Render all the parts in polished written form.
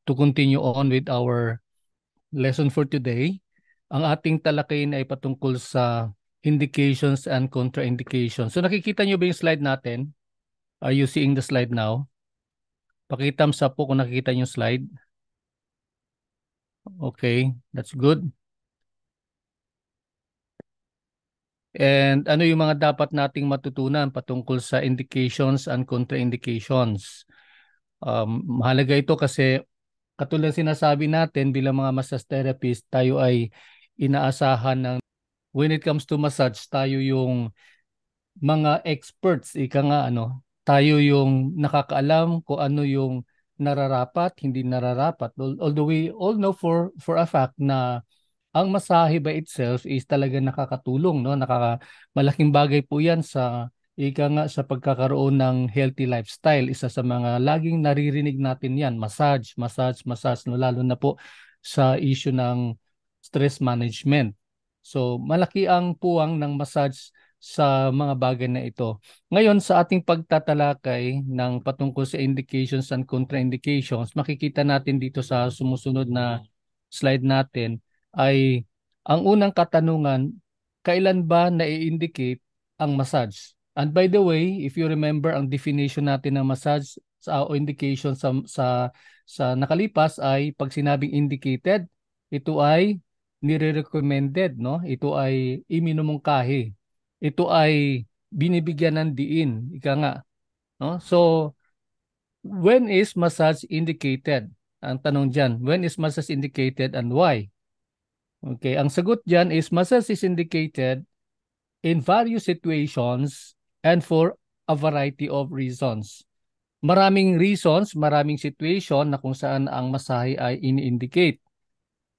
to continue on with our lesson for today. Ang ating talakayin ay patungkol sa indications and contraindications. So nakikita nyo ba yung slide natin? Are you seeing the slide now? Pakitthumbs up po kung nakikita nyo yung slide. Okay, that's good. And ano yung mga dapat nating matutunan patungkol sa indications and contraindications? Mahalaga ito kasi katulad sinasabi natin bilang mga massage therapist, tayo ay inaasahan ng when it comes to massage, tayo yung mga experts, ika nga tayo yung nakakaalam kung ano yung nararapat, hindi nararapat. Although we all know for a fact na ang masahe by itself is talaga nakakatulong, no? Malaking bagay po 'yan sa ika nga sa pagkakaroon ng healthy lifestyle. Isa sa mga laging naririnig natin 'yan, massage, massage, massage, no? Lalo na po sa issue ng stress management. So, malaki ang puwang ng massage sa mga bagay na ito. Ngayon, sa ating pagtatalakay ng patungkol sa indications and contraindications, makikita natin dito sa sumusunod na slide natin ay ang unang katanungan, kailan ba na-indicate ang massage? And by the way, if you remember ang definition natin ng massage o indication sa nakalipas ay pag sinabing indicated, ito ay nire-recommended, no? Ito ay iminumungkahi. Ito ay binibigyan ng diin, ika nga, no? So, when is massage indicated? Ang tanong diyan, when is massage indicated and why? Okay, ang sagot diyan is massage is indicated in various situations and for a variety of reasons. Maraming reasons, maraming situation na kung saan ang masahe ay ini-indicate.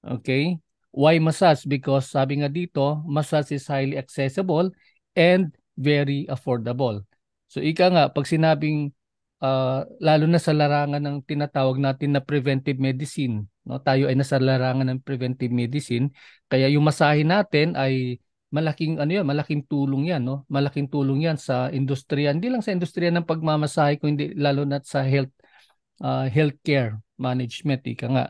Okay? Why massage? Because sabi nga dito, massage is highly accessible and very affordable. So ika nga, pag sinabing lalo na sa larangan ng tinatawag natin na preventive medicine, no? Tayo ay nasa larangan ng preventive medicine, kaya yung masahe natin ay malaking malaking tulong 'yan, no? Malaking tulong 'yan sa industriya, hindi lang sa industriya ng pagmamasahe kundi lalo na sa healthcare management, ika nga,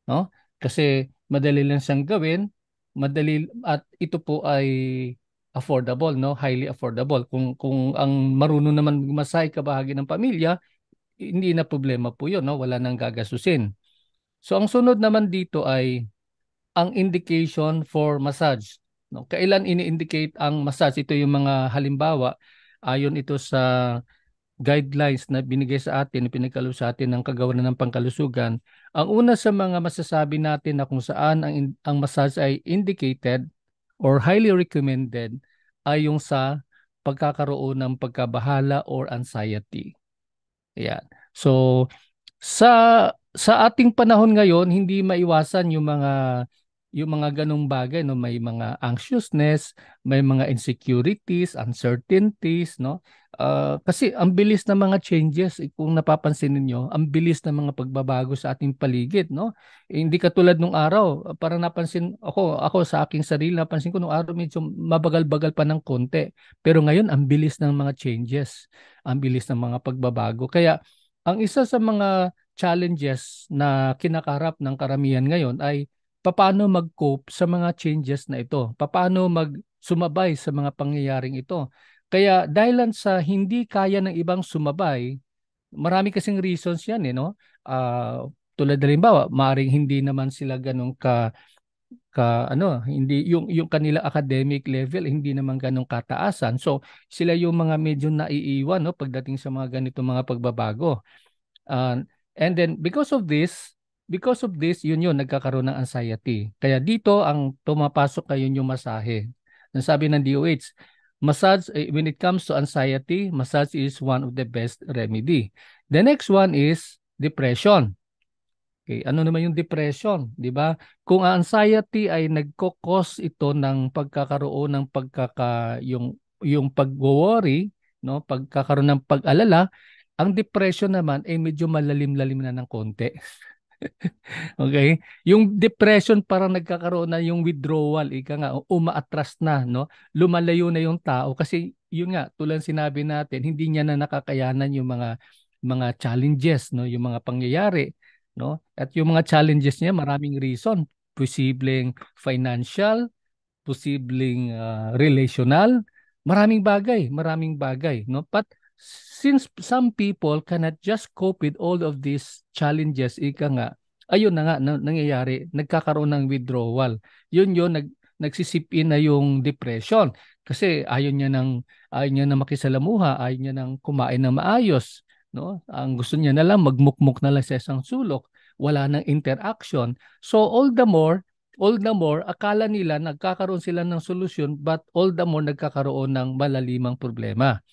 no? Kasi madali lang siyang gawin, madali at ito po ay affordable, no? Highly affordable. Kung ang marunong naman masahe kabahagi ng pamilya, hindi na problema po 'yon, no? Wala nang gagasusin. So ang sunod naman dito ay ang indication for massage, no? Kailan ini-indicate ang massage? Ito yung mga halimbawa ayon ito sa guidelines na binigay sa atin, pinagkaloob sa atin ng Kagawaran ng Pangkalusugan. Ang una sa mga masasabi natin na kung saan ang massage ay indicated or highly recommended ay yung sa pagkakaroon ng pagkabahala or anxiety. Ayan. So, sa ating panahon ngayon, hindi maiwasan yung mga ganong bagay, no? May mga anxiousness, may mga insecurities, uncertainties, no? Kasi ang bilis ng mga changes, kung napapansin niyo, ang bilis ng mga pagbabago sa ating paligid, no? Hindi katulad nung araw, parang napansin ako sa aking sarili, napansin ko nung araw medyo mabagal-bagal pa ng konti. Pero ngayon, ang bilis ng mga changes, ang bilis ng mga pagbabago. Kaya ang isa sa mga challenges na kinakaharap ng karamihan ngayon ay paano mag-cope sa mga changes na ito, paano magsumabay sa mga pangyayaring ito. Kaya dahilan sa hindi kaya ng ibang sumabay, marami kasing reasons yan, no? Tulad na halimbawa, maaaring hindi naman sila ganun hindi yung kanila academic level hindi naman ganun kataasan. So sila yung mga medyo naiiwan, no, pagdating sa mga ganitong mga pagbabago. And then because of this, yun nagkakaroon ng anxiety. Kaya dito ang tumapasok ngayon yung masahe. Nasabi ng DOH, massage when it comes to anxiety, massage is one of the best remedy. The next one is depression. Okay, ano naman yung depression, 'di ba? Kung ang anxiety ay nagko-cause ito ng pagkakaroon ng yung pag-worry, no, pagkakaroon ng pag-alala, ang depression naman ay medyo malalim-lalim na ng konti. Okay? Yung depression parang nagkakaroon na yung withdrawal, ika nga, umaatras na, no? Lumalayo na yung tao kasi yun nga, tulad sinabi natin, hindi niya na nakakayanan yung mga challenges, no, yung mga pangyayari. no? At yung mga challenges niya, maraming reason. Posibleng financial, posibleng relational, maraming bagay, no? But since some people cannot just cope with all of these challenges, ika nga, ayun na nga nangyayari, nagkakaroon ng withdrawal. Yun nagsisip in na yung depression kasi ayaw niya na makisalamuha, ayaw niya nang kumain na maayos, no? Ang gusto niya na lang magmukmuk na lang sa isang sulok, wala nang interaction. So all the more, akala nila nagkakaroon sila ng solusyon but all the more nagkakaroon ng malalimang problema.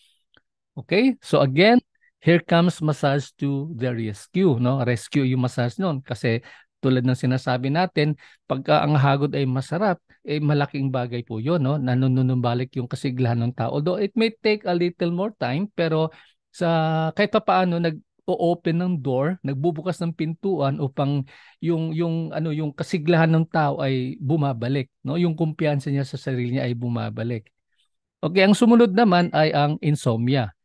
Okay? So again, here comes massage to the rescue, no? Rescue yung massage noon kasi tulad ng sinasabi natin, pagka ang hagod ay masarap, eh malaking bagay po 'yon, no? Nanunumbalik yung kasiglahan ng tao. Although it may take a little more time, pero sa kahit pa paano nag-o-open ng door, nagbubukas ng pintuan upang yung kasiglahan ng tao ay bumabalik, no? Yung kumpiyansa niya sa sarili niya ay bumabalik. Okay, ang sumunod naman ay ang insomnia.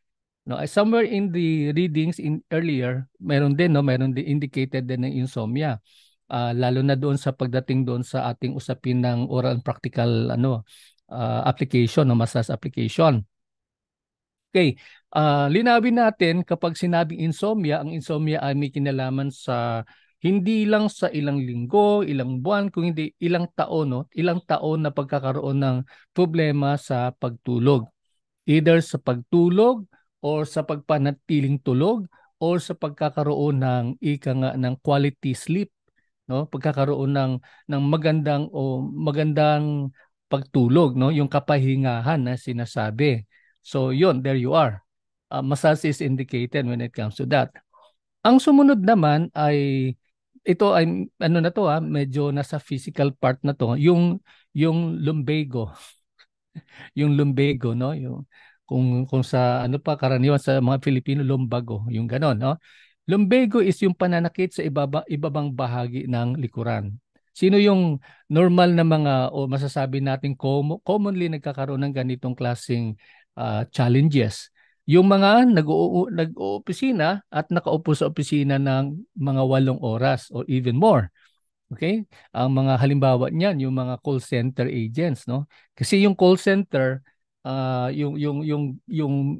No, somewhere in the readings in earlier, meron din indicated din ng insomnia. Lalo na doon sa pagdating doon sa ating usapin ng oral and practical application, no, massage application. Okay, linawin natin kapag sinabing insomnia, ang insomnia ay may kinalaman sa hindi lang sa ilang linggo, ilang buwan, kung hindi ilang taon, no? Ilang taon na pagkakaroon ng problema sa pagtulog, either sa pagtulog or sa pagpanatiling tulog or sa pagkakaroon ng ika nga ng quality sleep, no? Pagkakaroon ng magandang pagtulog, no? Yung kapahingahan na sinasabi. So yun, there you are. Massage is indicated when it comes to that. Ang sumunod naman ay ito ay ano na to, medyo nasa physical part na to, yung lumbago, yung lumbago, no? Yung kung sa ano pa karaniwan sa mga Filipino, lumbago, yung ganon, no? Lumbago is yung pananakit sa ibabang bahagi ng likuran. Sino yung normal na mga o masasabi natin commonly nagkakaroon ng ganitong klaseng challenges? Yung mga nag-oopisina at nakaupo sa opisina ng mga 8 oras or even more. Okay? Ang mga halimbawa niyan, yung mga call center agents, no? Kasi yung call center, yung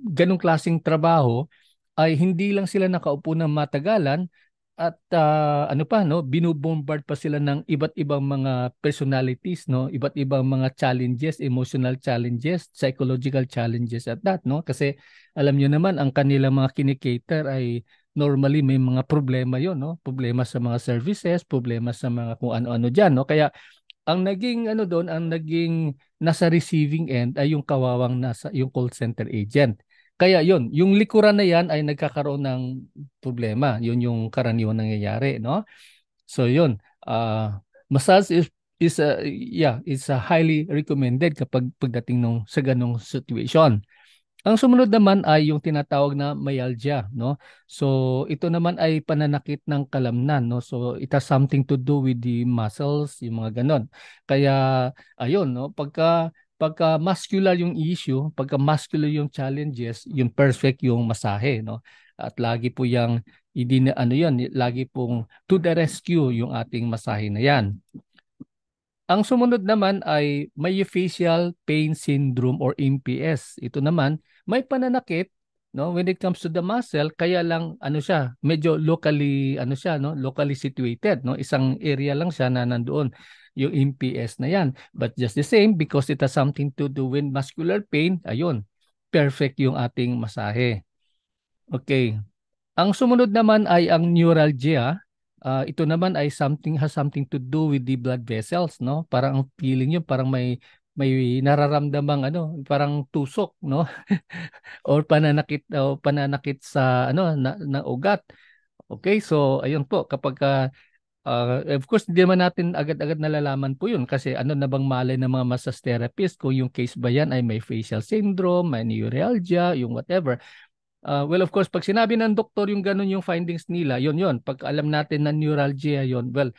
ganong klaseng trabaho ay hindi lang sila nakaupo ng matagalan at ano pa, no, binubombard pa sila ng iba't ibang mga personalities, no, iba't ibang mga challenges, emotional challenges, psychological challenges at that, no, kasi alam niyo naman ang kanilang mga kinikater ay normally may mga problema yon, no, problema sa mga services, problema sa mga kung ano-ano diyan, no, kaya ang naging ano doon, ang naging nasa receiving end ay yung kawawang nasa yung call center agent. Kaya yon, yung likuran na yan ay nagkakaroon ng problema. Yun yung karaniwan nangyayari, no? So yun, massage is a highly recommended kapag pagdating nung sa ganong situation. Ang sumunod naman ay yung tinatawag na myalgia, no? So ito naman ay pananakit ng kalamnan, no? So it has something to do with the muscles, yung mga ganon. Kaya ayun, no? Pagka muscular yung issue, pagka muscular yung challenges, yung perfect yung masahe, no? At lagi po yung ano yan, lagi pong to the rescue yung ating masahe na yan. Ang sumunod naman ay myofascial pain syndrome or MPS. Ito naman may pananakit, no, when it comes to the muscle, kaya lang ano siya, medyo locally ano siya, no, locally situated, no. Isang area lang siya na nandoon yung MPS na yan. But just the same, because it has something to do with muscular pain, ayun, perfect yung ating masahe. Okay. Ang sumunod naman ay ang neuralgia. Ito naman ay has something to do with the blood vessels, no? Parang ang feeling niyo parang may nararamdamang ano, parang tusok, no? Or pananakit sa ano na ugat. Okay, so ayun po kapag of course hindi naman natin agad-agad nalalaman po 'yun kasi ano na bang malay ng mga massage therapist kung yung case ba yan ay may facial syndrome, may neuralgia, yung whatever. Well, of course, pag sinabi ng doktor yung ganun yung findings nila, yun. Pag alam natin na neuralgia yun, well,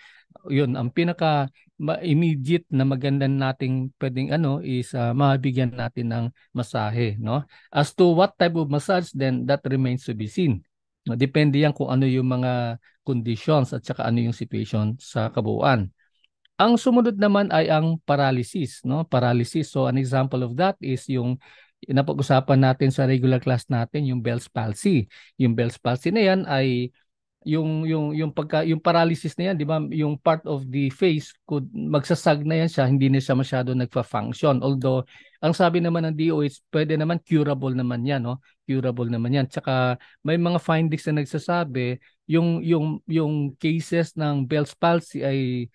yun, ang pinaka immediate na maganda nating pwedeng ano is mabigyan natin ng masahe, no? As to what type of massage, then that remains to be seen. No, depende yan kung ano yung mga conditions at saka ano yung situation sa kabuuan. Ang sumunod naman ay ang paralysis, no? Paralysis. So an example of that is yung napag-usapan natin sa regular class natin, yung Bell's palsy. Yung Bell's palsy na yan ay yung paralysis na yan, 'di ba? Yung part of the face could magsasag na yan siya, hindi na siya masyado nagfa-function. Although ang sabi naman ng DOH, pwede naman curable naman yan, no? Curable naman yan. Tsaka may mga findings na nagsasabi yung cases ng Bell's palsy ay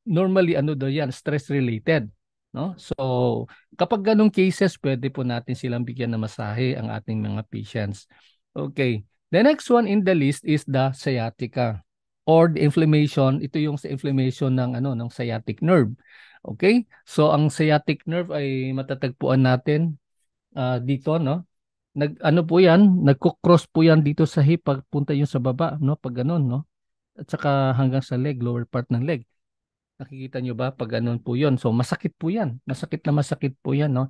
normally ano daw yan, stress related, no? So kapag ganong cases, pwede po natin silang bigyan ng masahe ang ating mga patients. Okay. The next one in the list is the sciatica or the inflammation. Ito yung sa inflammation ng ano ng sciatic nerve. Okay? So ang sciatic nerve ay matatagpuan natin dito, no? Ano po 'yan? Nagko-cross po 'yan dito sa hip pagpunta yung sa baba, no? Pag ganun, no? At saka hanggang sa leg, lower part ng leg. Nakikita nyo ba pag ganun po 'yon? So masakit po 'yan. Masakit po 'yan, no?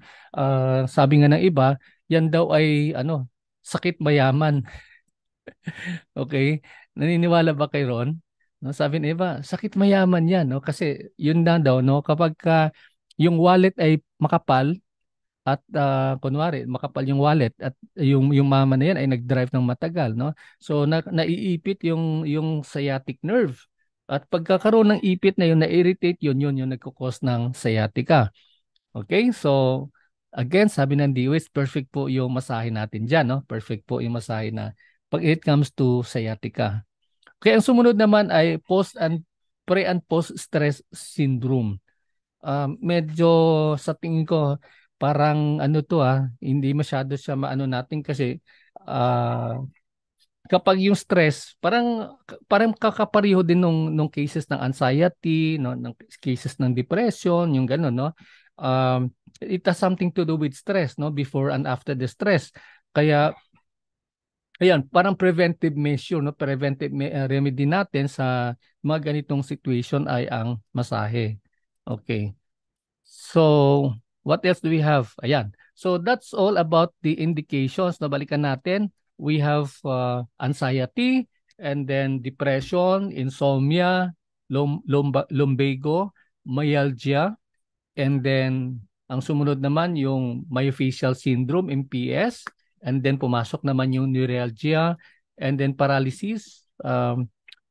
Sabi nga ng iba, 'yan daw ay ano, sakit mayaman. Okay? Naniniwala ba kay Ron? No, sabi ng iba, sakit mayaman 'yan, no? Kasi 'yun na daw, no, kapag yung wallet ay makapal at kunwari makapal yung wallet at yung mama na 'yan ay nag-drive ng matagal, no? So naiipit yung sciatic nerve. At pagkakaroon ng ipit na yun, na-irritate yun yung nagkukos ng sciatica. Okay? So again, sabi ng DOS, perfect po yung masahe natin dyan, no? Perfect po yung masahe na pag it comes to sciatica. Kaya ang sumunod naman ay pre and post stress syndrome. Medyo sa tingin ko parang ano to hindi masyado siya maano natin kasi ah, kapag yung stress parang kakapareho din nung cases ng anxiety, no, ng cases ng depression, yung gano'n, no. It has something to do with stress, no, before and after the stress. Kaya ayan, parang preventive measure, no? Remedy natin sa mga ganitong situation ay ang masahe. Okay. So, what else do we have? Ayan. So, that's all about the indications. Nabalikan natin. We have anxiety, and then depression, insomnia, lumbago, myalgia, and then ang sumunod naman yung myofascial syndrome, MPS. And then pumasok naman yung neuralgia. And then paralysis,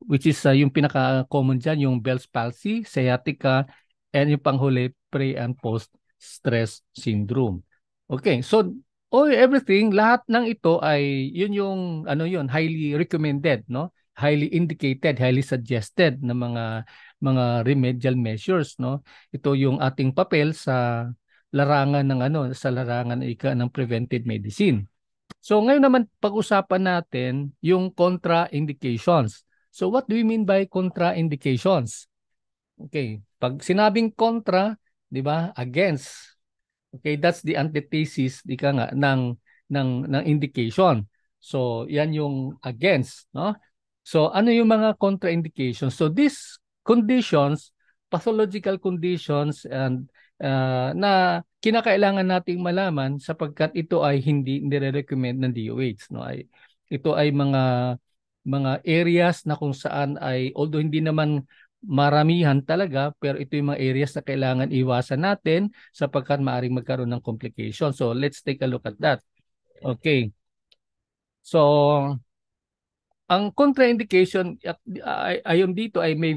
which is yung pinaka-common dyan, yung Bell's palsy, sciatica, and yung panghuli, pre and post stress syndrome. Okay, so everything, lahat ng ito ay yun yung ano yun, highly recommended, no? Highly indicated, highly suggested na mga remedial measures, no? Ito yung ating papel sa larangan ng ano, sa larangan ng preventive medicine. So ngayon naman pag-usapan natin yung contraindications. So what do we mean by contraindications? Okay, pag sinabing kontra, 'di ba? Against. Okay, that's the antithesis di ka nga ng indication. So, 'yan yung against, no? So, ano yung mga contraindications? So, these conditions, pathological conditions and na kinakailangan nating malaman sapagkat ito ay hindi nire-recommend ng DOH, no? Ito ay mga areas na kung saan ay although hindi naman maramihan talaga, pero ito yung mga areas na kailangan iwasan natin sapagkat maaaring magkaroon ng complication. So let's take a look at that. Okay. So ang contraindication ayon dito ay may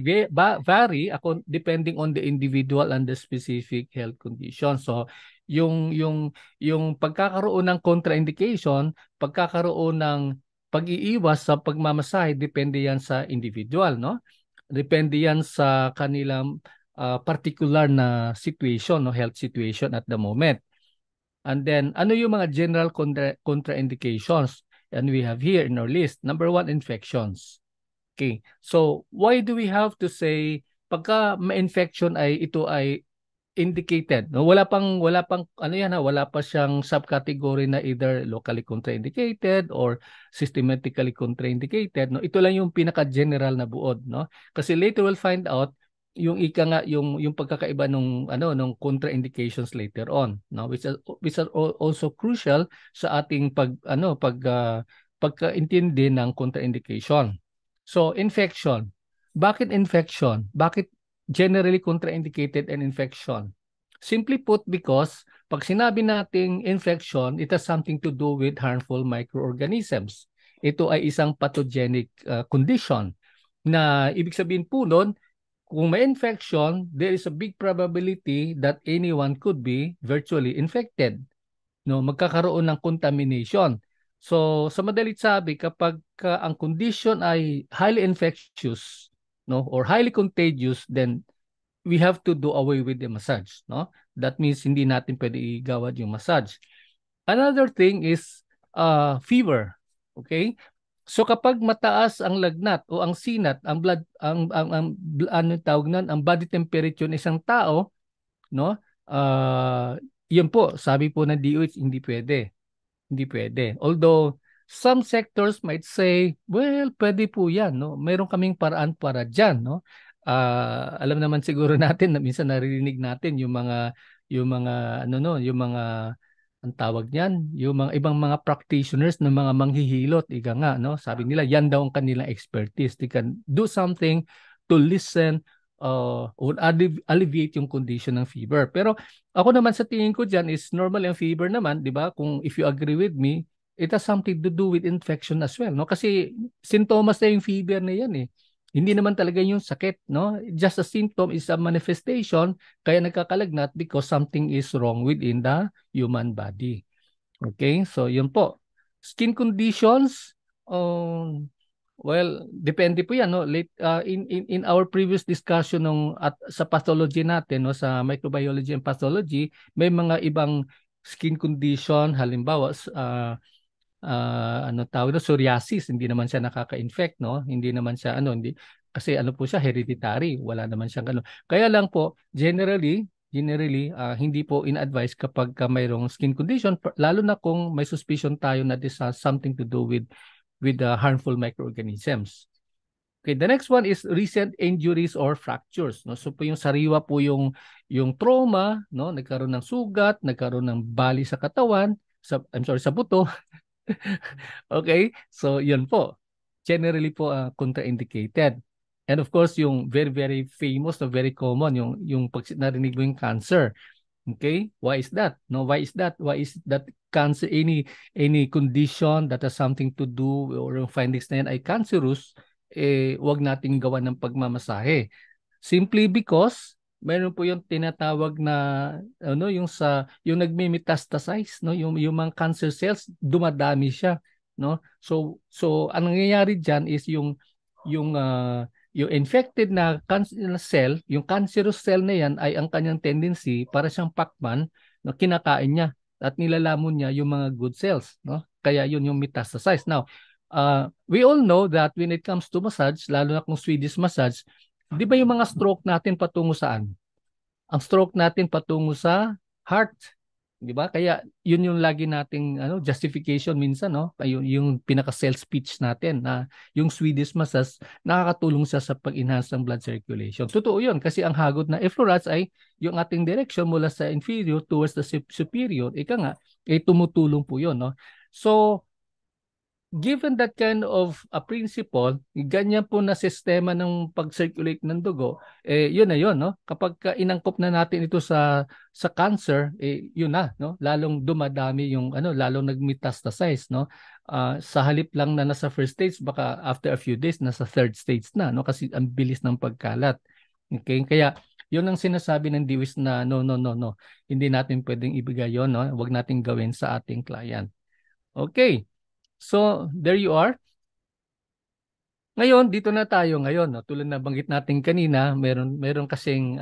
vary depending on the individual and the specific health condition. So yung pagkakaroon ng contraindication, pagkakaroon ng pag-iiwas sa pagmamasahe, depende yan sa individual, no? Depende yan sa kanilang particular na situation, no, health situation at the moment. And then, ano yung mga general contraindications? And we have here in our list. Number one, infections. Okay. So, why do we have to say pagka ma-infection ay ito ay indicated, no? Wala pang ano yan wala pa siyang subcategory na either locally contraindicated or systematically contraindicated, no? Ito lang yung pinaka-general na buod, no? Kasi later we'll find out yung ika nga yung pagkakaiba nung contraindications later on, no? Which are also crucial sa ating pag pagkaintindi ng contraindication. So, infection. Bakit infection? Bakit generally contraindicated an infection? Simply put, because pag sinabi nating infection, it has something to do with harmful microorganisms. Ito ay isang pathogenic condition na ibig sabihin po nun, kung may infection, there is a big probability that anyone could be virtually infected. No, magkakaroon ng contamination. So, sa madalit sabi, kapag ang condition ay highly infectious, no, or highly contagious, then we have to do away with the massage, no? That means hindi natin pwede igawad yung massage. Another thing is fever. Okay? So kapag mataas ang lagnat o ang sinat, ang blood ano tawag nan, ang body temperature ng isang tao, no? Yun po, sabi po ng DOH, hindi pwede. Hindi pwede. Although some sectors might say, well, pwede po 'yan, no? Meron kaming paraan para diyan, no? Alam naman siguro natin na minsan naririnig natin yung mga ano no, yung mga ang tawag niyan, yung mga ibang mga practitioners ng mga manghihilot, ika nga, no? Sabi nila, yan daw ang kanilang expertise. They can do something to listen or alleviate yung condition ng fever. Pero ako naman sa tingin ko diyan is normal yung fever naman, 'di ba? Kung if you agree with me, it has something to do with infection as well, no? Kasi sintomas na yung fever na 'yan eh. Hindi naman talaga yung sakit, no? Just a symptom is a manifestation kaya nagkakalagnat because something is wrong within the human body. Okay? So, yun po. Skin conditions, well, depende po 'yan, no? In our previous discussion sa pathology natin, no, sa microbiology and pathology, may mga ibang skin condition, halimbawa ano tawag na psoriasis, hindi naman siya nakaka-infect, no? Hindi naman siya hindi kasi ano po siya hereditary, wala naman siyang Kaya lang po generally hindi po in-advise kapag mayroong skin condition, lalo na kung may suspicion tayo na this has something to do with the harmful microorganisms. Okay, the next one is recent injuries or fractures, no? So po yung sariwa po yung trauma, no? Nagkaroon ng sugat, nagkaroon ng bali sa katawan, sa buto. Okay? So, yun po. Generally po, contraindicated. And of course, yung very, very famous, no, very common, yung pag narinig mo yung cancer. Okay? Why is that? No, why is that? Why is that cancer, any condition that has something to do or yung findings na yan ay cancerous, wag nating gawa ng pagmamasahe. Simply because meron po yung tinatawag na yung nagme-metastasize, no, yung mga cancer cells dumadami siya, no. So ang nangyayari diyan is yung infected na cancer cell, yung cancerous cell na yan ay ang kanyang tendency para siyang pakman, no, kinakain niya at nilalamon niya yung mga good cells, no. Kaya yun yung metastasize. Now, we all know that when it comes to massage, lalo na kung Swedish massage, di ba yung mga stroke natin patungo saan? Ang stroke natin patungo sa heart. Di ba? Kaya yun yung lagi nating justification minsan, no? Yung pinaka-sales pitch natin na yung Swedish massage nakakatulong siya sa pag-enhance ng blood circulation. Totoo yun kasi ang hagod na effleurats ay yung ating direction mula sa inferior towards the superior. Ika nga, tumutulong po yun, no? So, given that kind of a principle, ganyan po na sistema ng pag-circulate ng dugo, yun na yun, no? Kapag inangkop na natin ito sa cancer, yun na, no? Lalong dumadami yung lalong nag-metastasize, no? Sa halip lang na nasa first stage, baka after a few days nasa third stage na, no? Kasi ang bilis ng pagkalat. Okay? Kaya yun ang sinasabi ng DOH na no. Hindi natin pwedeng ibigay yun, no? Huwag nating gawin sa ating client. Okay. So, there you are. Ngayon, dito na tayo ngayon, no? Tulad na banggit natin kanina, meron kasing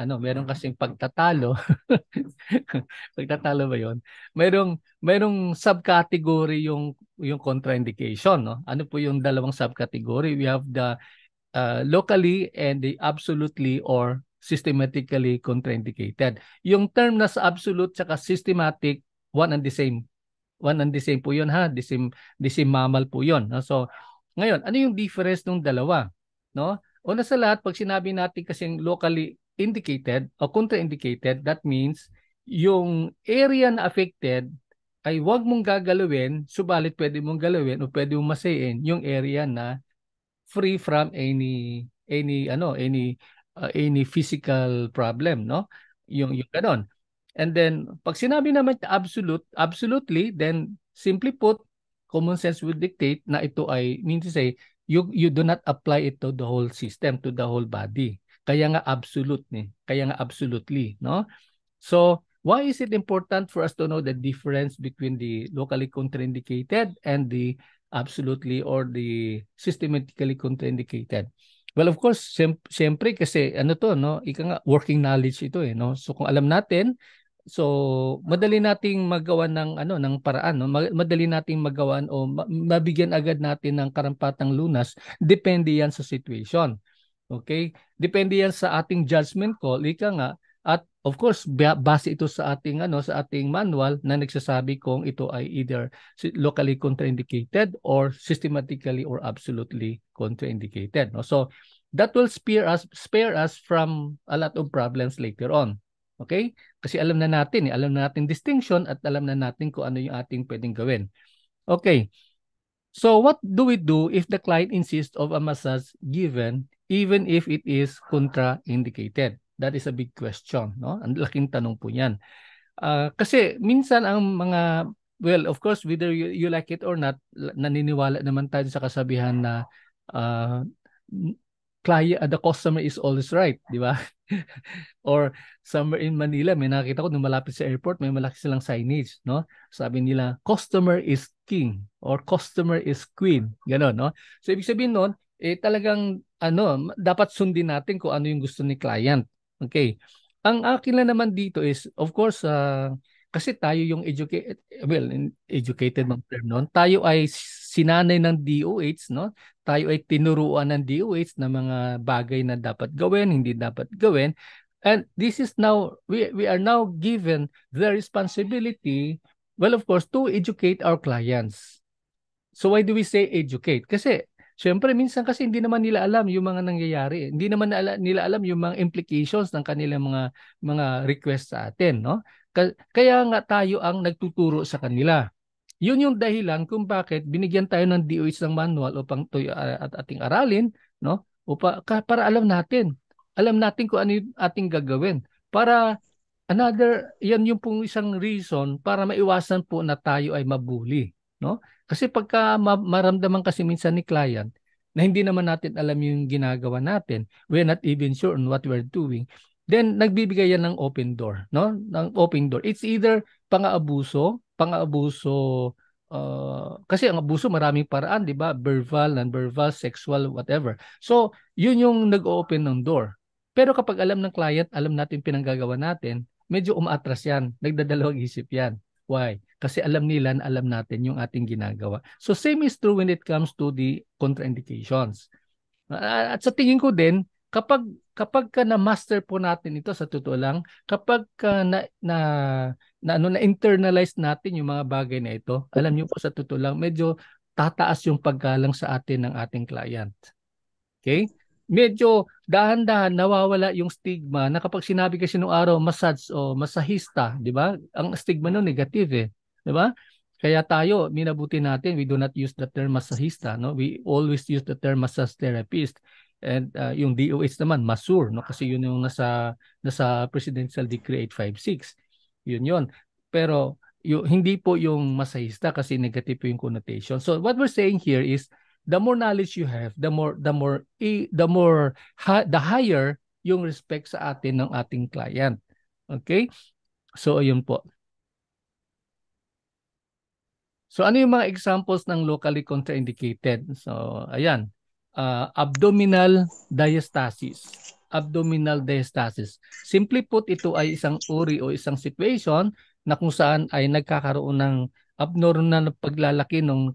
pagtatalo. Pagtatalo ba 'yon? Merong subcategory yung contraindication, no? Ano po yung dalawang subcategory? We have the locally and the absolutely or systematically contraindicated. Yung term na sa absolute at systematic, one and the same. One and the same po yun, ha? The same mammal po yun. No? So, ngayon, ano yung difference ng dalawa? No? Una sa lahat, pag sinabi natin kasing locally indicated o contraindicated, that means yung area na affected ay wag mong gagalawin, subalit pwede mong galawin o pwede mong masayin yung area na free from any physical problem, no? Yung ganon. And then pag sinabi naman na absolutely, then simply put, common sense would dictate na ito ay mean to say you do not apply it to the whole system, to the whole body. Kaya nga absolute ni, kaya nga absolutely, no? So, why is it important for us to know the difference between the locally contraindicated and the absolutely or the systematically contraindicated? Well, of course, siyempre kasi ano to, no? Ika nga working knowledge ito eh, no? So kung alam natin, so madali nating magawa ng ng paraan, no? Madali nating magawa o mabigyan agad natin ng karampatang lunas, depende yan sa situation. Okay? Depende yan sa ating judgment call, ika nga, at of course, base ito sa ating sa ating manual na nagsasabi kung ito ay either locally contraindicated or systematically or absolutely contraindicated, no? So that will spare us from a lot of problems later on. Okay? Kasi alam na natin distinction at alam na natin kung ano yung ating pwedeng gawin. Okay. So what do we do if the client insists of a massage given even if it is contraindicated? That is a big question, no? Ang laking tanong po 'yan. Kasi minsan ang mga, well, of course, whether you like it or not, naniniwala naman tayo sa kasabihan na uh, the customer is always right, di ba? Or somewhere in Manila, may nakita ko nung malapit sa airport, may malaki silang signage, no? Sabi nila, customer is king or customer is queen. Ganon, no? So, ibig sabihin nun, talagang, dapat sundin natin kung ano yung gusto ni client. Okay. Ang akin lang naman dito is, of course, kasi tayo yung educated mga term noon. Tayo ay sinanay ng DOH, no? Tayo ay tinuruan ng DOH na mga bagay na dapat gawin, hindi dapat gawin. And this is now, we are now given the responsibility, well, of course, to educate our clients. So why do we say educate? Kasi syempre minsan kasi hindi naman nila alam yung mga nangyayari. Hindi naman nila alam yung mga implications ng kanilang mga request sa atin, no? Kaya nga tayo ang nagtuturo sa kanila. Yun yung dahilan kung bakit binigyan tayo ng DOH ng manual upang at ating aralin, no? Para alam natin. Alam natin kung ano yung ating gagawin. Para yan yung pong isang reason para maiwasan po na tayo ay mabuli, no? Kasi pagka maramdaman kasi minsan ni client na hindi naman natin alam yung ginagawa natin, we're not even sure on what we're doing, then nagbibigay yan ng open door, no? Ng open door. It's either pang-aabuso, kasi ang abuso maraming paraan, 'di ba? Verbal, non-verbal, sexual, whatever. So, yun yung nag-open ng door. Pero kapag alam ng client, alam natin pinanggagawa natin, medyo umaatras yan, nagdadalawang isip yan. Why? Kasi alam nila na alam natin yung ating ginagawa. So same is true when it comes to the contraindications. At sa tingin ko din, kapag ka na-master po natin ito sa totoo lang, kapag ka na-internalize natin yung mga bagay na ito, alam niyo po sa totoo lang, medyo tataas yung paggalang sa atin ng ating client. Okay? Medyo dahan-dahan nawawala yung stigma na kapag sinabi kasi nung araw massage o masahista, di ba? Ang stigma nun negative eh, di ba? Kaya tayo, minabuti natin, we do not use the term masahista, no? We always use the term massage therapist. And yung DOH naman, masur, no? Kasi yun yung nasa Presidential Decree 856. Yun yun. Pero hindi po yung masahista kasi negative po yung connotation. So what we're saying here is the more knowledge you have, the higher yung respect sa atin ng ating client. Okay? So ayun po. So ano yung mga examples ng locally contraindicated? So ayan, abdominal diastasis. Abdominal diastasis. Simply put, ito ay isang uri o isang situation na kung saan ay nagkakaroon ng abnormal na paglalaki ng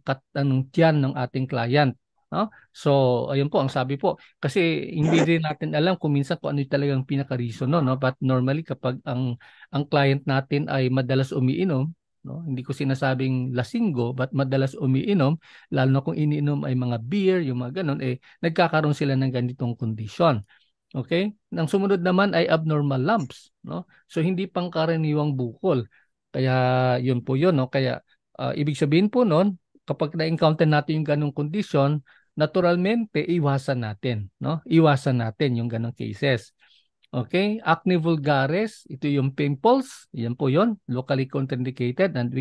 tiyan ng ating client. No? So, ayun po, ang sabi po. Kasi hindi rin natin alam kung minsan kung ano yung talagang pinaka-reason, no? But normally, kapag ang client natin ay madalas umiinom, no? Hindi ko sinasabing lasinggo, but madalas umiinom, lalo na kung iniinom ay mga beer, yung mga ganun, nagkakaroon sila ng ganitong kondisyon. Okay? Ang sumunod naman ay abnormal lumps, no? So hindi pangkaraniwang bukol. Kaya yun po yun, no? Kaya ibig sabihin po nun, kapag na-encounter natin yung ganong condition, naturalmente iwasan natin, no? Iwasan natin yung ganong cases. Okay, acne vulgaris, ito yung pimples, yan po yon, locally contraindicated, and we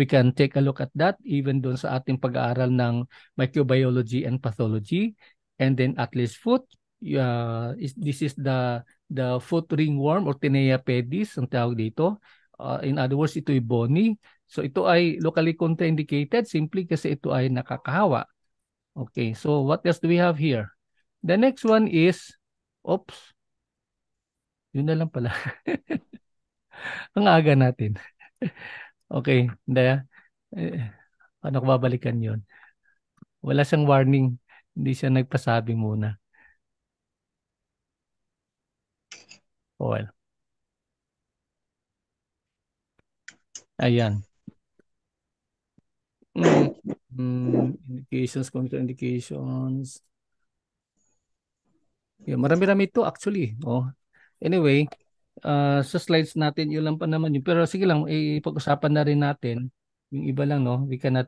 can take a look at that even doon sa ating pag-aaral ng microbiology and pathology. And then Atlas foot, this is the foot ringworm or Tinea pedis ang tawag dito. In other words, ito ay bony. So ito ay locally contraindicated simply kasi ito ay nakakahawa. Okay, so what else do we have here? The next one is, oops, yun na lang pala. Ang aga natin. Okay, hindi. Eh, Ano ko babalikan yun? Wala siyang warning. Hindi siya nagpasabi muna. Oh, well, ayan. Mm, Indications, contraindications. Yeah, marami-rami ito actually. Oh. Anyway, sa slides natin, yun lang pa naman yun. Pero sige lang, ipag-usapan na rin natin. Yung iba lang, no? We cannot,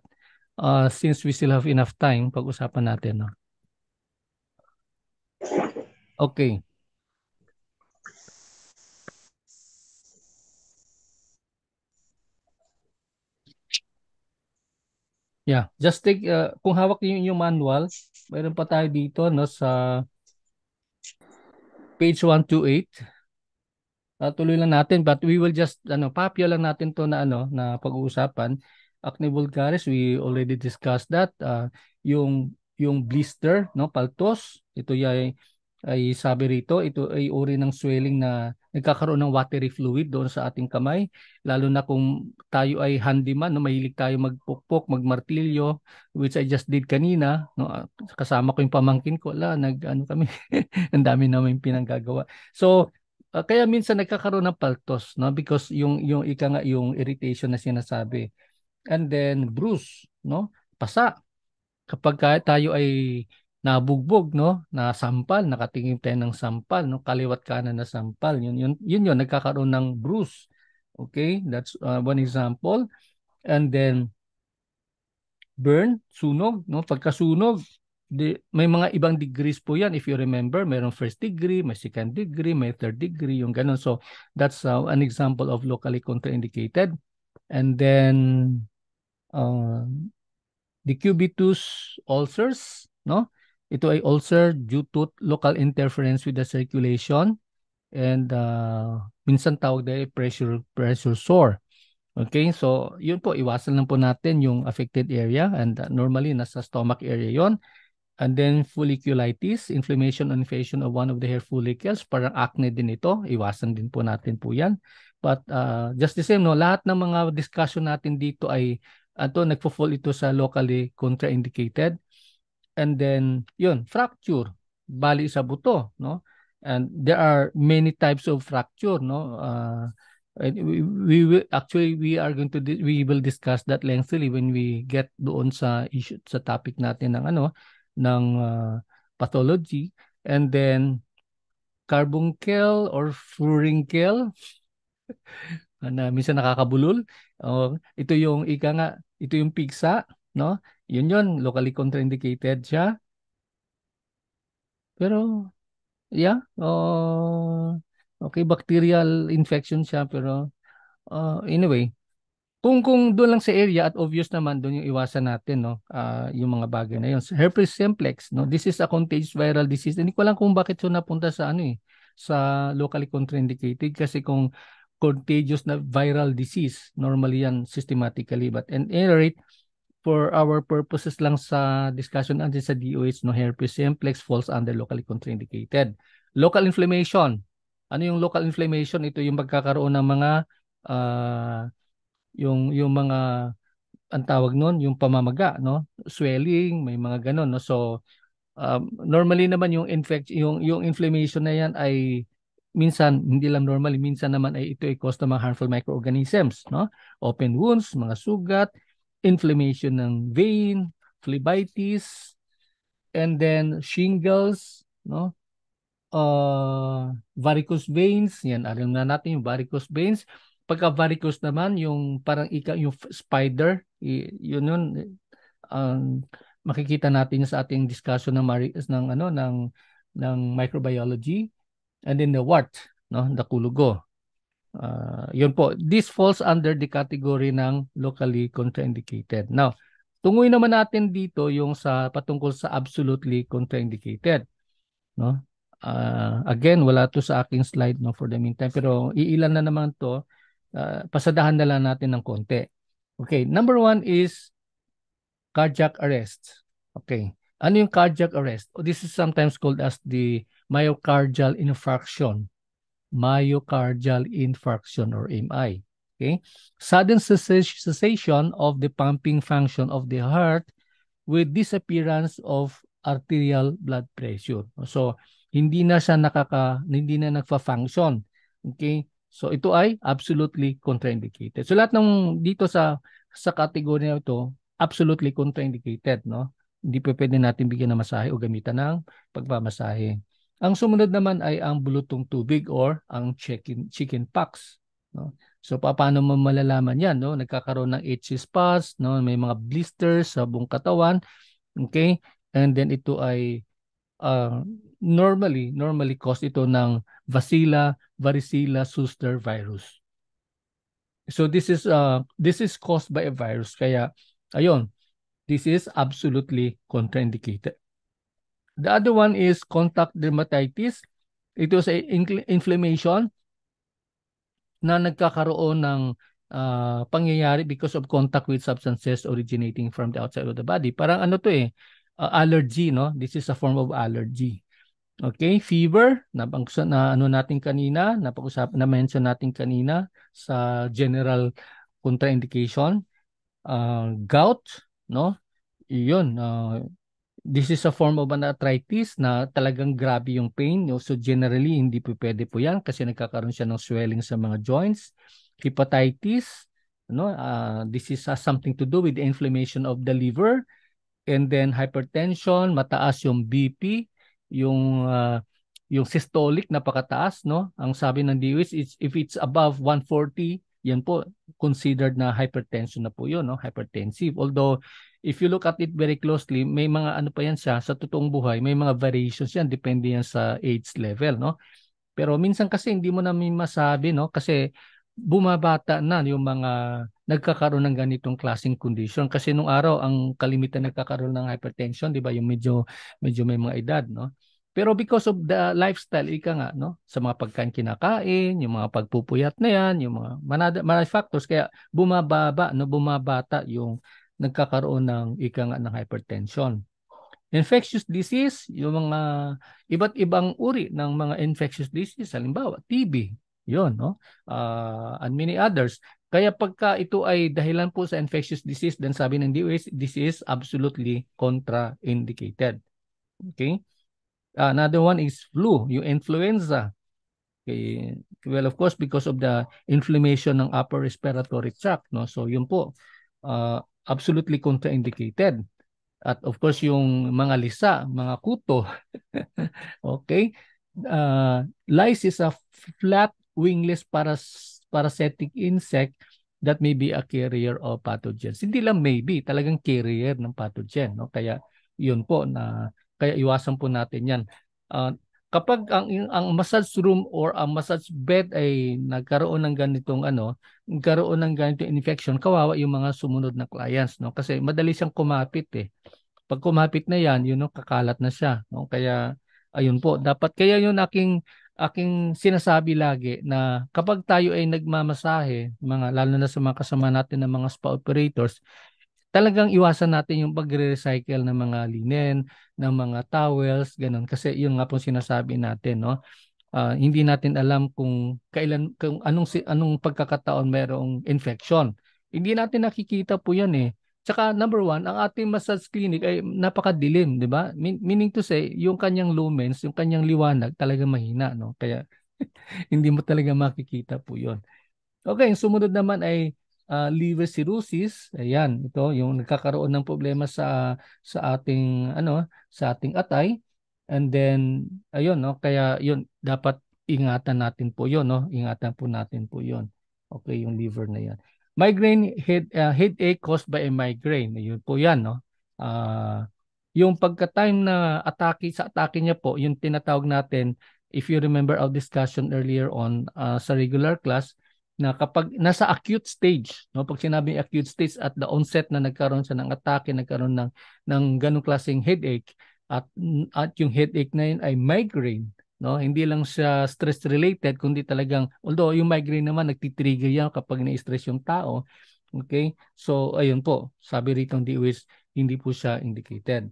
since we still have enough time, pag-usapan natin, no? Okay. Yeah, just take, kung hawak niyo yung manual, mayroon pa tayo dito, no, sa page 128. Tuloy lang natin, but we will just papya lang natin to na na pag-uusapan. Acne vulgaris, we already discussed that. Yung blister, no, paltos, ito ay sabi rito, ito ay uri ng swelling na nagkakaroon ng watery fluid doon sa ating kamay, lalo na kung tayo ay handyman, no, mahilig tayo magpukpok, magmartilyo, which I just did kanina, no, kasama ko yung pamangkin ko, kami, ang dami namin pinanggagawa. So, kaya minsan nagkakaroon ng paltos, no? Because yung ika nga yung irritation na sinasabi. And then bruise, no? Pasa. Kapag tayo ay nabugbog, no? Nasampal, nakatingin tayo ng sampal, no? Kaliwat kanan na sampal. Yun, nagkakaroon ng bruise. Okay? That's one example. And then burn, sunog, no? Pagkasunog, may mga ibang degrees po yan. If you remember, mayroong first degree, may second degree, may third degree, yung ganun. So, that's an example of locally contraindicated. And then, uh, decubitus ulcers, no? Ito ay ulcer due to local interference with the circulation, and minsan tawag dahil pressure sore. Okay, so yun po, iwasan lang po natin yung affected area, and normally nasa stomach area yon. And then folliculitis, inflammation or infection of one of the hair follicles, parang acne din ito, iwasan din po natin po yan. But just the same, no, lahat ng mga discussion natin dito ay nagfo-fall ito sa locally contraindicated. And then, yun, fracture, bali sa buto, no? And there are many types of fracture, no? And we will actually we will discuss that lengthily when we get doon sa issue sa topic natin ng pathology. And then carbuncle or furuncle na minsan nakakabulol. Ito yung ika nga, ito yung pigsa, no? Yun, locally contraindicated siya. Pero yeah, okay, bacterial infection siya, pero anyway, kung doon lang sa area at obvious naman doon yung iwasan natin, no, yung mga bagay na yun. So, herpes simplex, no, this is a contagious viral disease. Hindi ko alam kung bakit siya napunta sa sa locally contraindicated, kasi kung contagious na viral disease, normally yan systematically, but at any rate, for our purposes lang sa discussion natin sa DOH, no, herpes simplex falls under locally contraindicated. Local inflammation. Ano yung local inflammation? Ito yung magkakaroon ng mga uh, yung mga ang tawag noon, yung pamamaga, no? Swelling, may mga ganun, no? So normally naman yung inflammation na yan ay minsan hindi lang normally, minsan naman ay ito ay cause ng mga harmful microorganisms, no? Open wounds, mga sugat, inflammation ng vein, phlebitis, and then shingles, no? Varicose veins, yan, alam na natin yung varicose veins. pagka varicose naman, yung parang yung spider, yun, makikita natin yun sa ating discussion ng ano ng microbiology. And then the wart, no, the kulugo. Yun po, this falls under the category ng locally contraindicated. Now, tunguin naman natin dito yung sa patungkol sa absolutely contraindicated, no? Again, wala to sa aking slide, no, for the meantime, pero iilan na naman to. Pasadahan na lang natin ng konti. Okay, number 1 is cardiac arrest. Okay. Ano yung cardiac arrest? This is sometimes called as the myocardial infarction. Myocardial infarction or MI. Okay. Sudden cessation of the pumping function of the heart with disappearance of arterial blood pressure. So, hindi na nagfa-function. Okay? So, ito ay absolutely contraindicated. So, lahat ng dito sa category na ito, absolutely contraindicated, no? Hindi pa pwede natin bigyan ng masahe o gamitan ng pagpamasahe. Ang sumunod naman ay ang bulutong tubig or ang chicken pox, no? So paano mo malalaman 'yan, no? Nagkakaroon ng itchy spots, no? May mga blisters sa buong katawan, okay? And then ito ay normally cause ito ng Bacilla varicella zoster virus. So this is caused by a virus, kaya ayun, this is absolutely contraindicated. The other one is contact dermatitis. Ito sa inflammation na nagkakaroon ng pangyayari because of contact with substances originating from the outside of the body. Parang ano to allergy, no? This is a form of allergy. Okay, fever, ano natin kanina, na-mention natin kanina sa general contraindication. Gout, no? Iyon, this is a form of an arthritis na talagang grabe yung pain. So generally, hindi po pwede po yan kasi nagkakaroon siya ng swelling sa mga joints. Hepatitis, no? This is something to do with the inflammation of the liver. And then hypertension, mataas yung BP, yung systolic napakataas, no? Ang sabi ng DOH is if it's above 140, yan po considered na hypertension na po yun, no? Hypertensive. Although if you look at it very closely, may mga ano pa yan siya sa totoong buhay, may mga variations yan depende yan sa age level, no? Pero minsan kasi hindi mo namin masabi, no? Kasi bumabata na yung mga nagkakaroon ng ganitong klaseng condition. Kasi nung araw, ang kalimitan nagkakaroon ng hypertension, di ba? Yung medyo may mga edad, no? Pero because of the lifestyle, ika nga, no? Sa mga pagkain kinakain, yung mga pagpupuyat na yan, yung mga marami factors, kaya bumababa, no? Bumabata yung nagkakaroon ng ika nga ng hypertension. Infectious disease, yung mga iba't ibang uri ng mga infectious disease, halimbawa TB, yon, no? And many others. Kaya pagka ito ay dahilan po sa infectious disease, then sabi ng DOH, this is absolutely contraindicated. Okay? Another one is flu, yung influenza. Okay. Well, of course, because of the inflammation ng upper respiratory tract, no? So yun po, absolutely contraindicated. At of course, yung mga lisa, mga kuto. Okay? Lice is a flat wingless parasitic insect that may be a carrier of pathogens. Hindi lang maybe, talagang carrier ng pathogen, no? Kaya yun po kaya iwasan po natin 'yan. Kapag ang massage room or ang massage bed ay nagkaroon ng ganitong infection, kawawa yung mga sumunod na clients, no? Kasi madali siyang kumapit eh. Pag kumapit na 'yan, yun, no, kakalat na siya, no? Kaya ayun po, dapat kaya yun aking sinasabi lagi na kapag tayo ay nagmamasahe, lalo na sa mga kasama natin ng mga spa operators, talagang iwasan natin yung pagre-recycle ng mga linen, ng mga towels, ganun. Kasi yun nga po sinasabi natin, no? Hindi natin alam kung anong pagkakataon mayroong infection. Hindi natin nakikita po yan eh. Tsaka number one, ang ating massage clinic ay napakadilim, di ba? Meaning to say, yung kanyang lumens, yung kanyang liwanag talaga mahina, no? Kaya hindi mo talaga makikita po yun. Okay, yung sumunod naman ay liver cirrhosis. Ayan, ito yung nagkakaroon ng problema sa ating atay. And then ayun, no, kaya yun dapat ingatan natin po 'yon, no? Ingatan po natin po 'yon. Okay, yung liver na yan. Headache caused by a migraine. Yun po yan, no? Ah, yung pagka-time na sa atake niya po, yung tinatawag natin, if you remember our discussion earlier on sa regular class, na kapag nasa acute stage, no, pag sinabing acute stage at the onset na nagkaroon siya ng atake, nagkaroon ng ganung klaseng headache at yung headache na yun ay migraine, no, hindi lang siya stress related kundi talagang, although yung migraine naman nagtitrigger yan kapag na-stress yung tao. Okay, so ayun po, sabi rito ng DOH, hindi po siya indicated.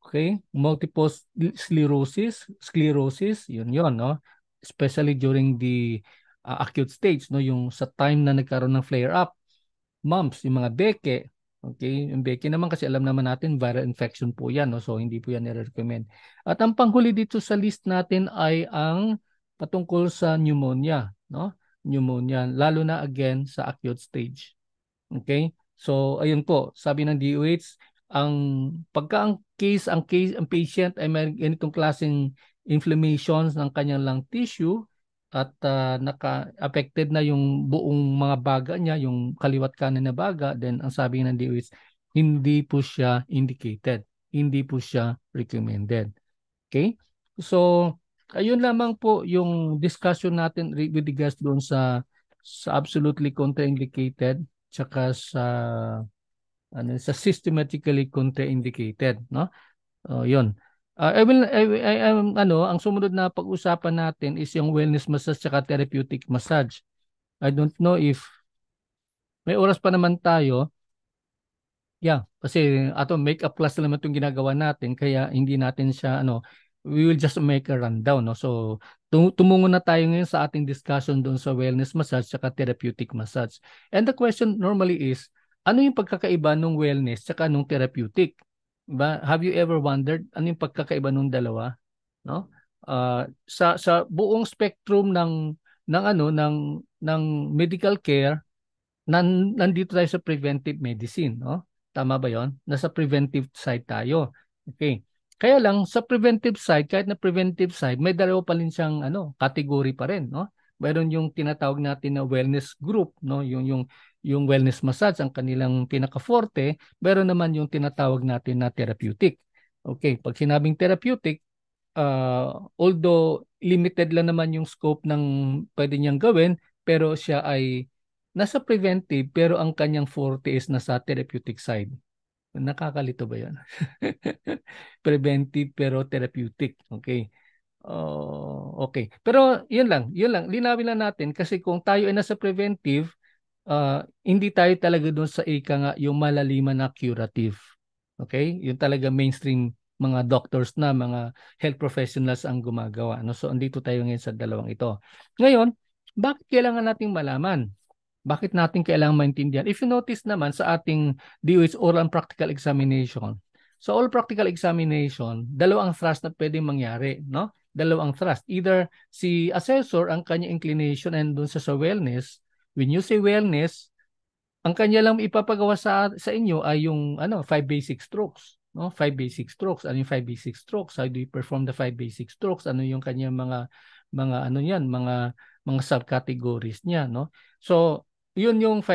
Okay, multiple sclerosis, yun, no, especially during the acute stage, no, yung sa time na nagkaroon ng flare up, mumps, yung mga beke. Okay, yung beke naman kasi alam naman natin viral infection po yan, no? So hindi po yan nire-recommend. At ang panghuli dito sa list natin ay ang patungkol sa pneumonia, no? Pneumonia, lalo na again sa acute stage. Okay? So ayun po, sabi ng DOH, ang pagka ang patient ay may ganitong klaseng inflammations ng kanyang lung tissue at naka-affected na yung buong mga baga niya, yung kaliwat kanan na baga, then ang sabi ng DOH, hindi po siya indicated, hindi po siya recommended. Okay? So, ayun lamang po yung discussion natin with regards doon sa absolutely contraindicated tsaka sa systematically contraindicated, no? Yun. Ang sumunod na pag-usapan natin is yung wellness massage tsaka therapeutic massage. I don't know if may oras pa naman tayo. Yeah, kasi makeup class naman itong ginagawa natin kaya hindi natin siya we will just make a rundown, no. So tumungo na tayo ngayon sa ating discussion doon sa wellness massage at therapeutic massage. And the question normally is, ano yung pagkakaiba ng wellness at nung therapeutic? Diba? Have you ever wondered ano yung pagkakaiba ng dalawa, no? Sa buong spectrum ng medical care, nandito tayo sa preventive medicine, no? Tama ba 'yon? Nasa preventive side tayo. Okay. Kaya lang sa preventive side, kahit na preventive side, may dalawa pa rin siyang category pa rin, no? Mayroon yung tinatawag natin na wellness group, no? Yung wellness massage ang kanilang pinaka-forte, meron naman yung tinatawag natin na therapeutic. Okay, pag sinabing therapeutic, although limited lang naman yung scope ng pwede niyang gawin, pero siya ay nasa preventive pero ang kanyang forte is nasa therapeutic side. Nakakalito ba yan? Preventive pero therapeutic. Okay. Okay. Pero yun lang. Linawin lang natin kasi kung tayo ay nasa preventive, hindi tayo talaga doon sa ika nga yung malaliman na curative. Okay? Yun talaga mainstream mga doctors na, mga health professionals ang gumagawa. No? So, andito tayo ngayon sa dalawang ito. Ngayon, bakit kailangan nating malaman? Bakit natin kailangan maintindihan? If you notice naman sa ating DOH oral and practical examination, sa oral practical examination, dalawang thrust na pwedeng mangyari, no? Dalawang thrust. Either si assessor ang kanya inclination and dun sa wellness. When you say wellness, ang kanya lang ipapagawa sa inyo ay yung five basic strokes, no? Five basic strokes. Ano yung five basic strokes? How do you perform the five basic strokes? Ano yung kanya mga subcategories niya, no? So, yun yung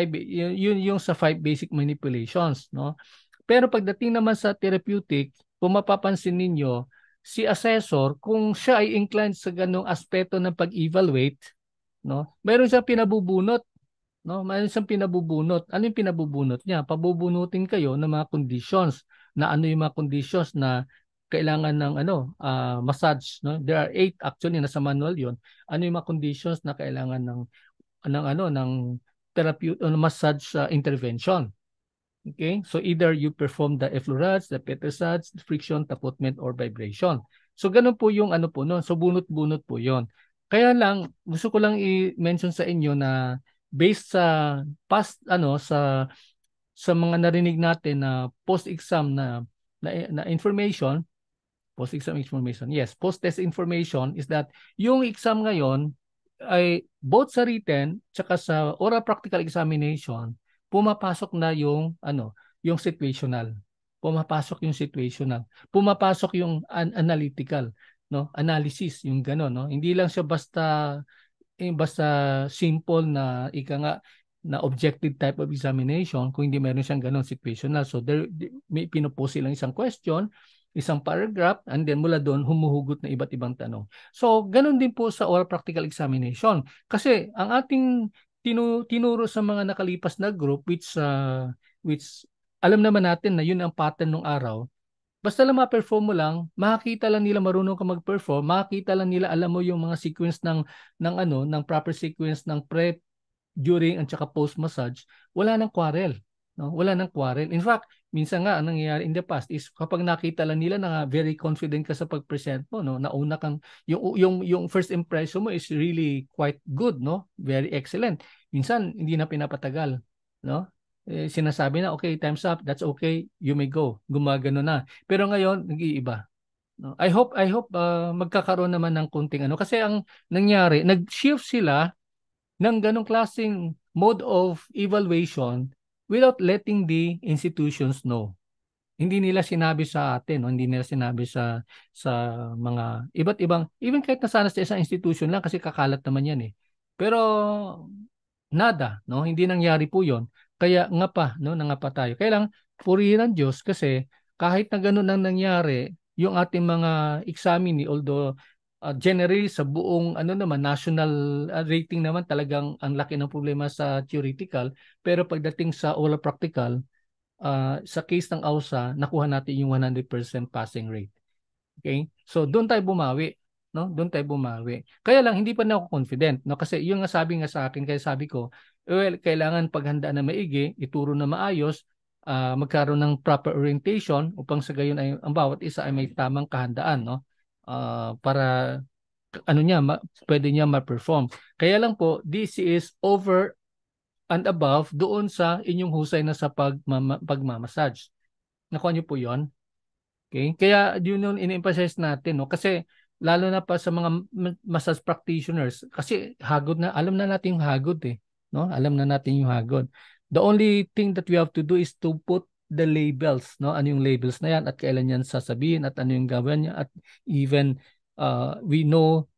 sa five basic manipulations, no? Pero pagdating naman sa therapeutic, kung mapapansin ninyo, si assessor, kung siya ay inclined sa ganong aspeto ng pag-evaluate, no? Mayroon siyang pinabubunot, no? Mayroon siyang pinabubunot. Ano yung pinabubunot niya? Pabubunutin kayo ng mga conditions, na ano yung mga conditions na kailangan ng massage, no? There are 8 actually nasa manual 'yon. Ano yung mga conditions na kailangan ng therapy o massage intervention. Okay? So either you perform the effleurage, the petrissage, friction, tapotment, or vibration. So ganun po yung po no. So bunot-bunot po 'yon. Kaya lang gusto ko lang i-mention sa inyo na based sa past sa mga narinig natin na post-exam na information, post-exam information. Yes, post-test information is that yung exam ngayon ay both sa written tsaka sa oral practical examination, pumapasok na yung situational. Pumapasok yung situational. Pumapasok yung analytical, no? Analysis, yung gano'n, no? Hindi lang siya basta basta simple na ika nga na objective type of examination kung hindi meron siyang ganun situational. So may pinopose silang isang question, isang paragraph, and then mula doon humuhugot na iba't ibang tanong. So ganun din po sa oral practical examination. Kasi ang ating tinuro sa mga nakalipas na group which alam naman natin na yun ang pattern ng araw. Basta lang ma-perform mo lang, makikita lang nila marunong ka mag-perform, makikita lang nila alam mo yung mga sequence ng proper sequence ng prep, during at saka post massage, wala nang quarrel, no? Wala nang quarrel. In fact, minsan nga ang nangyayari in the past is kapag nakita lang nila na very confident ka sa pag-present mo, no, nauna kang yung first impression mo is really quite good, no? Very excellent. Minsan hindi na pinapatagal, no? Sinasabi na okay, time's up, that's okay, you may go. Gumagano na. Pero ngayon nag-iiba. No? I hope magkakaroon naman ng kunting ano kasi ang nangyari, nag-shift sila ng ganong klaseng mode of evaluation without letting the institutions know. Hindi nila sinabi sa atin, no? Hindi nila sinabi sa mga iba't ibang, even kahit nasana sa isang institution lang kasi kakalat naman yan eh. Pero nada, no? Hindi nangyari po 'yon. Kaya nga pa, no, nangapa tayo. Kaya lang purihin ang Diyos kasi kahit na ganoon ang nangyari, yung ating mga examine, although generally sa buong ano naman national rating naman talagang ang laki ng problema sa theoretical, pero pagdating sa oral practical, sa case ng AUSA, nakuha natin yung 100% passing rate. Okay? So doon tayo bumawi, no? Doon tayo bumawi. Kaya lang hindi pa na ako confident, no? Kasi yung sabi nga sa akin, kaya sabi ko, well, kailangan paghandaan na maigi, ituro na maayos, magkaroon ng proper orientation upang sa gayon ay ang bawat isa ay may tamang kahandaan, no? Para ano niya, pwede niya ma-perform. Kaya lang po, this is over and above doon sa inyong husay na sa pagmamassage. Nakuha niyo po 'yon? Okay? Kaya yun yung in-emphasize natin, no? Kasi lalo na pa sa mga massage practitioners kasi hagod na, alam na natin yung hagod eh, no? Alam na natin yung hagod. The only thing that we have to do is to put the labels, no? Ano yung labels na yan at kailan yan sasabihin at ano yung gawin niya at even we know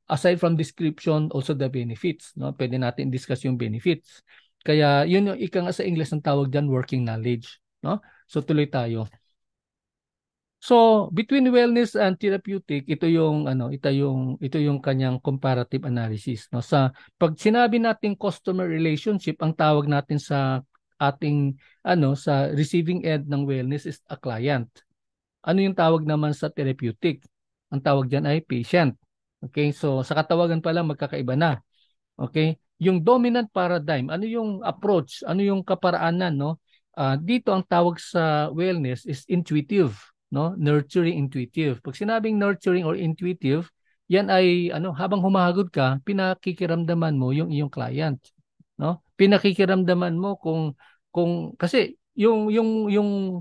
aside from description also the benefits, no? Pwede natin discuss yung benefits. Kaya yun yung ika nga sa English ang tawag diyan working knowledge, no? So tuloy tayo. So, between wellness and therapeutic, ito yung kanyang comparative analysis, no. Sa pag sinabi nating customer relationship, ang tawag natin sa ating sa receiving end ng wellness is a client. Ano yung tawag naman sa therapeutic? Ang tawag diyan ay patient. Okay? So, sa katawagan pa lang magkakaiba na. Okay? Yung dominant paradigm, ano yung approach, ano yung kaparaanan, no? Dito ang tawag sa wellness is intuitive, no? Nurturing, intuitive. Pag sinabing nurturing or intuitive, yan ay habang humahagod ka, pinakikiramdaman mo yung iyong client, no? Pinakikiramdaman mo kung kasi yung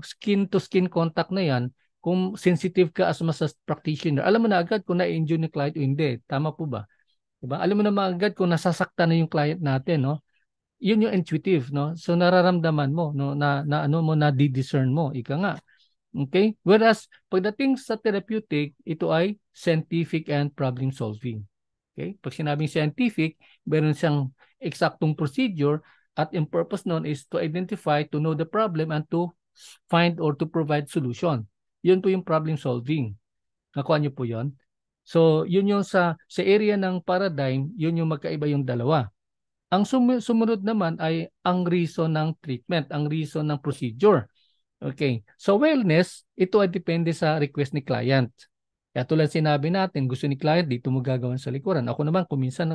skin to skin contact na yan, kung sensitive ka as massage practitioner, alam mo na agad kung na-enjoy ni client o hindi. Tama po ba? Diba? Alam mo na agad kung nasasaktan na yung client natin, no? Yun yung intuitive, no? So nararamdaman mo, no, na di-discern mo, ika nga. Okay? Whereas pagdating sa therapeutic, ito ay scientific and problem solving. Okay? Pag sinabing scientific, meron siyang eksaktong procedure at yung purpose nun is to identify, to know the problem and to find or to provide solution. Yun po yung problem solving. Nakuha niyo po yun? So, yun yung sa area ng paradigm, yun yung magkaiba yung dalawa. Ang sumunod naman ay ang reason ng treatment, ang reason ng procedure. Okay. So, wellness, ito ay depende sa request ni client. Kaya tulad sinabi natin, gusto ni client, dito mo gagawin sa likuran. Ako naman, kuminsan,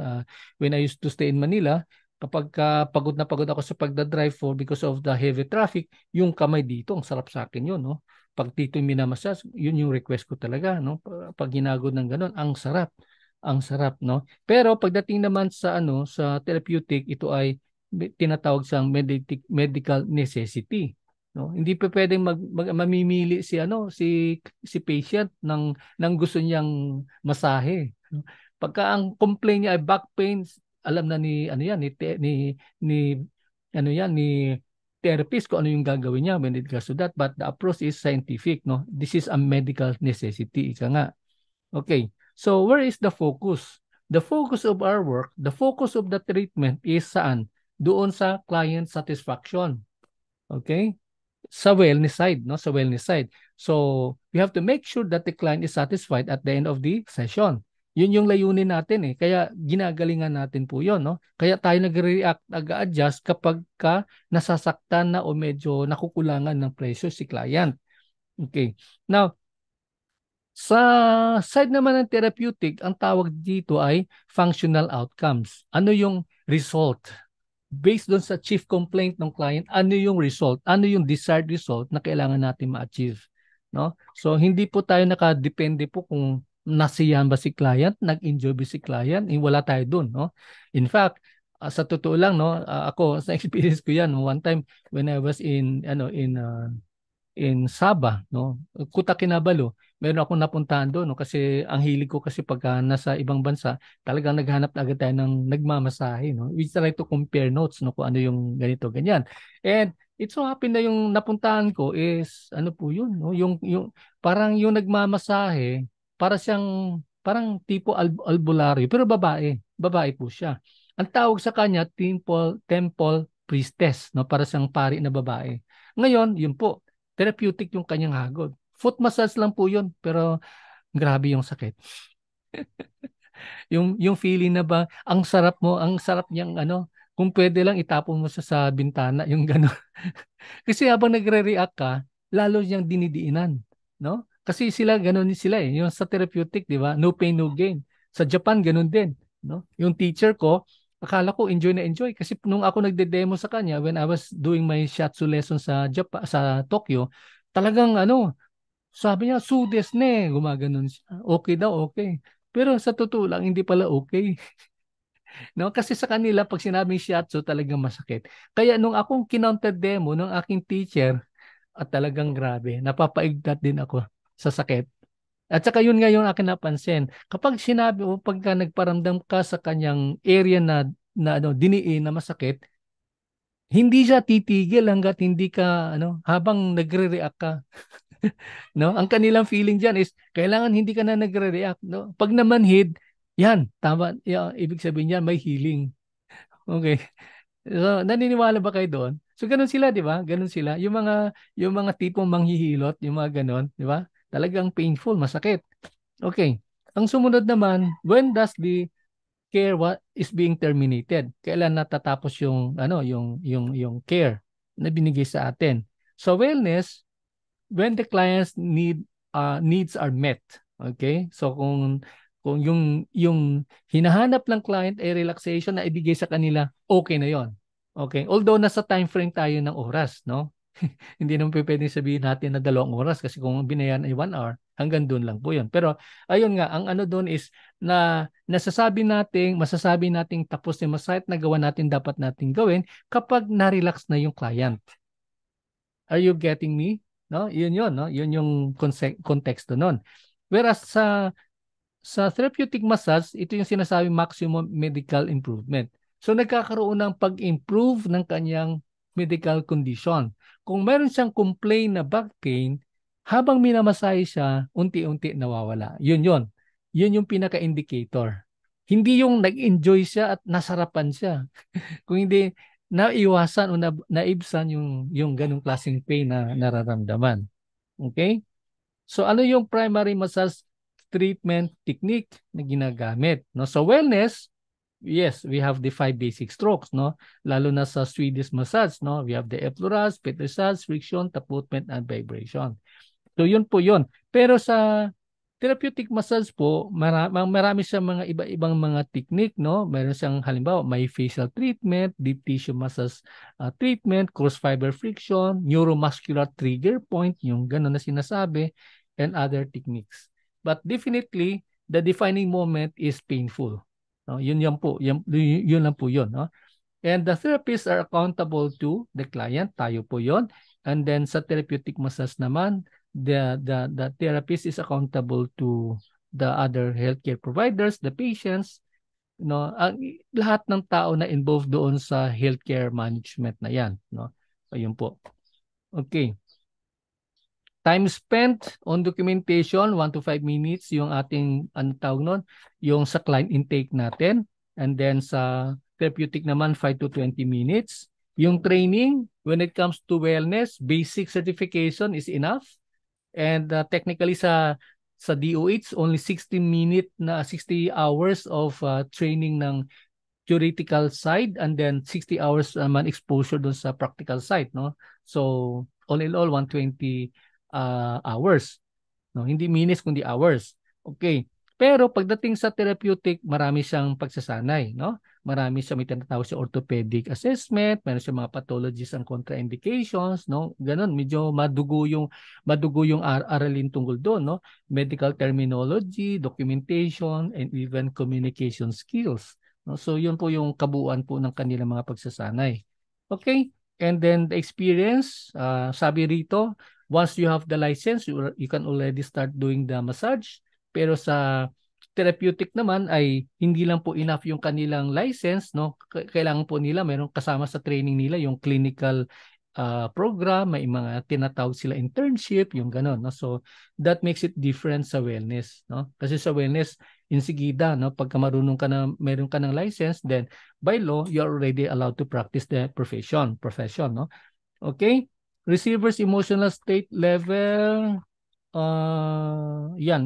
when I used to stay in Manila, kapag pagod na pagod ako sa pagdadrive for because of the heavy traffic, yung kamay dito, ang sarap sa akin yun, no? Pag dito yung minamassage, yun yung request ko talaga, no? Pag ginagod ng ganun, ang sarap. Ang sarap, no? Pero pagdating naman sa sa therapeutic, ito ay tinatawag siyang medical necessity, no? Hindi pa pwedeng mamimili si patient ng gusto niyang masahe. Pagka ang complaint niya ay back pain, alam na ni therapist kung ano yung gagawin niya when it comes to that, but the approach is scientific, no? This is a medical necessity, ika nga. Okay. So where is the focus? the focus of our work, the focus of the treatment is saan? Doon sa client satisfaction. Okay? Sa wellness side, no? Sa wellness side. So, we have to make sure that the client is satisfied at the end of the session. Yun yung layunin natin eh. Kaya ginagalingan natin po yun, no? Kaya tayo nag-react, nag-adjust kapag ka nasasaktan na o medyo nakukulangan ng presyo si client. Okay. Now, sa side naman ng therapeutic, ang tawag dito ay functional outcomes. Ano yung result? Based doon sa chief complaint ng client, ano yung result? Ano yung desired result na kailangan natin ma-achieve? No? So, hindi po tayo nakadepende po kung nasiyahan ba si client, nag-enjoy ba si client, wala tayo doon. No? In fact, sa totoo lang, no, ako, sa experience ko yan, one time when I was in Sabah, no? Kuta Kinabalu, meron akong napuntahan doon, no? Kasi ang hilig ko kasi pagka nasa ibang bansa, talagang naghanap agad tayo ng nagmamasahe, no? We try to compare notes, no? Kung ano yung ganito, ganyan. And it so happen na yung napuntahan ko is, ano po yun, no? Parang yung nagmamasahe, para siyang, parang tipo albularyo, pero babae. Babae po siya. Ang tawag sa kanya, temple priestess, no? Para siyang pari na babae. Ngayon, yun po, therapeutic yung kanyang hagod. Foot massage lang po yun, pero grabe yung sakit. Yung feeling na ba, ang sarap niyang ano, kung pwede lang itapon mo sa bintana, yung gano'n. Kasi habang nagre-react ka, lalo niyang dinidiinan, no? Kasi sila gano'n sila eh, yung sa therapeutic, di ba? No pain, no gain. Sa Japan, gano'n din, no? Yung teacher ko, akala ko enjoy na enjoy kasi nung ako nagde-demo sa kanya when I was doing my shiatsu lesson sa Japan, sa Tokyo, talagang ano, sabi niya, sudes na eh. Gumaganon siya. Okay daw, okay. Pero sa totoo lang, hindi pala okay. No? Kasi sa kanila, pag sinabing shiatsu, talagang masakit. Kaya nung akong kinounter demo ng aking teacher, at talagang grabe, napapaigdat din ako sa sakit. At saka yun nga yung akin napansin. Kapag sinabi o pagka nagparamdam ka sa kanyang area na ano, diniin na masakit, hindi siya titigil hanggat hindi ka ano habang nagre-react ka. No? Ang kanilang feeling diyan is kailangan hindi ka na nagre-react, no? Pag namanhid, yan, tama, ibig sabihin yan may healing. Okay. So, naniniwala ba kayo doon? So, ganun sila, di ba? Ganun sila. Yung mga tipong manghihilot, yung mga ganun, di ba? Talagang painful, masakit. Okay. Ang sumunod naman, when does the care is being terminated? Kailan natatapos yung care na binigay sa atin? So, wellness, when the client's needs are met. Okay? So kung yung hinahanap ng client ay relaxation na ibigay sa kanila, okay na 'yon. Okay? Although nasa time frame tayo ng oras, no? Hindi naman pwedeng sabihin natin na 2 oras kasi kung binayan ay 1 hour, hanggang doon lang po 'yon. Pero ayun nga, ang ano doon is na masasabi nating tapos yung masayat na gawa natin dapat nating gawin kapag na-relax na yung client. Are you getting me? No? Yun, no? Yun yung konteksto nun. Whereas sa therapeutic massage, ito yung sinasabi maximum medical improvement. So nagkakaroon ng pag-improve ng kanyang medical condition. Kung meron siyang complaint na back pain, habang minamasahe siya, unti-unti nawawala. Yun yun. Yun yung pinaka-indicator. Hindi yung nag-enjoy siya at nasarapan siya. Kung hindi, naiwasan o naibsan yung ganong klaseng pain na nararamdaman. Okay? So ano yung primary massage treatment technique na ginagamit? No? So wellness, yes, we have the 5 basic strokes, no? Lalo na sa Swedish massage, no? We have the effleurage, petrissage, friction, taputment, and vibration. So yun po yun. Pero sa therapeutic massage po, marami siyang mga iba-ibang mga technique, no? Meron siyang halimbawa, may facial treatment, deep tissue massage treatment, cross fiber friction, neuromuscular trigger point, yung gano'n na sinasabi, and other techniques. But definitely, the defining moment is painful. No? Yun lang po yun, no? And the therapists are accountable to the client, tayo po yon. And then sa therapeutic massage naman, the therapist is accountable to the other healthcare providers, the patients, no, lahat ng tao na involved doon sa healthcare management na yan, no. Ayun po. Okay. Time spent on documentation, 1 to 5 minutes yung ating, ano tawag nun, yung sa client intake natin. And then sa therapeutic naman, 5 to 20 minutes. Yung training, when it comes to wellness, basic certification is enough. And technically sa DOH, only 60 hours of training ng theoretical side and then 60 hours naman exposure doon sa practical side, no? So all in all 120 hours, no? Hindi minutes kundi hours. Okay. Pero pagdating sa therapeutic, marami siyang pagsasanay, no? Marami siya, may tinatawag siya orthopedic assessment, meron siya mga pathologies and contraindications, no? Ganon, medyo madugo yung aralin tungkol doon, no? Medical terminology, documentation, and even communication skills. No? So yun po yung kabuuan po ng kanilang mga pagsasanay. Okay? And then the experience, sabi rito, once you have the license, you can already start doing the massage. Pero sa therapeutic naman ay hindi lang po enough yung kanilang license, no? Kailangan po nila meron kasama sa training nila yung clinical program, may mga tinatawag sila internship, yung gano'n, no? So that makes it different sa wellness, no? Kasi sa wellness, insigida, no? Pagka marunong ka na, meron ka ng license, then by law, you're already allowed to practice the profession, no? Okay? Receiver's emotional state level, yan.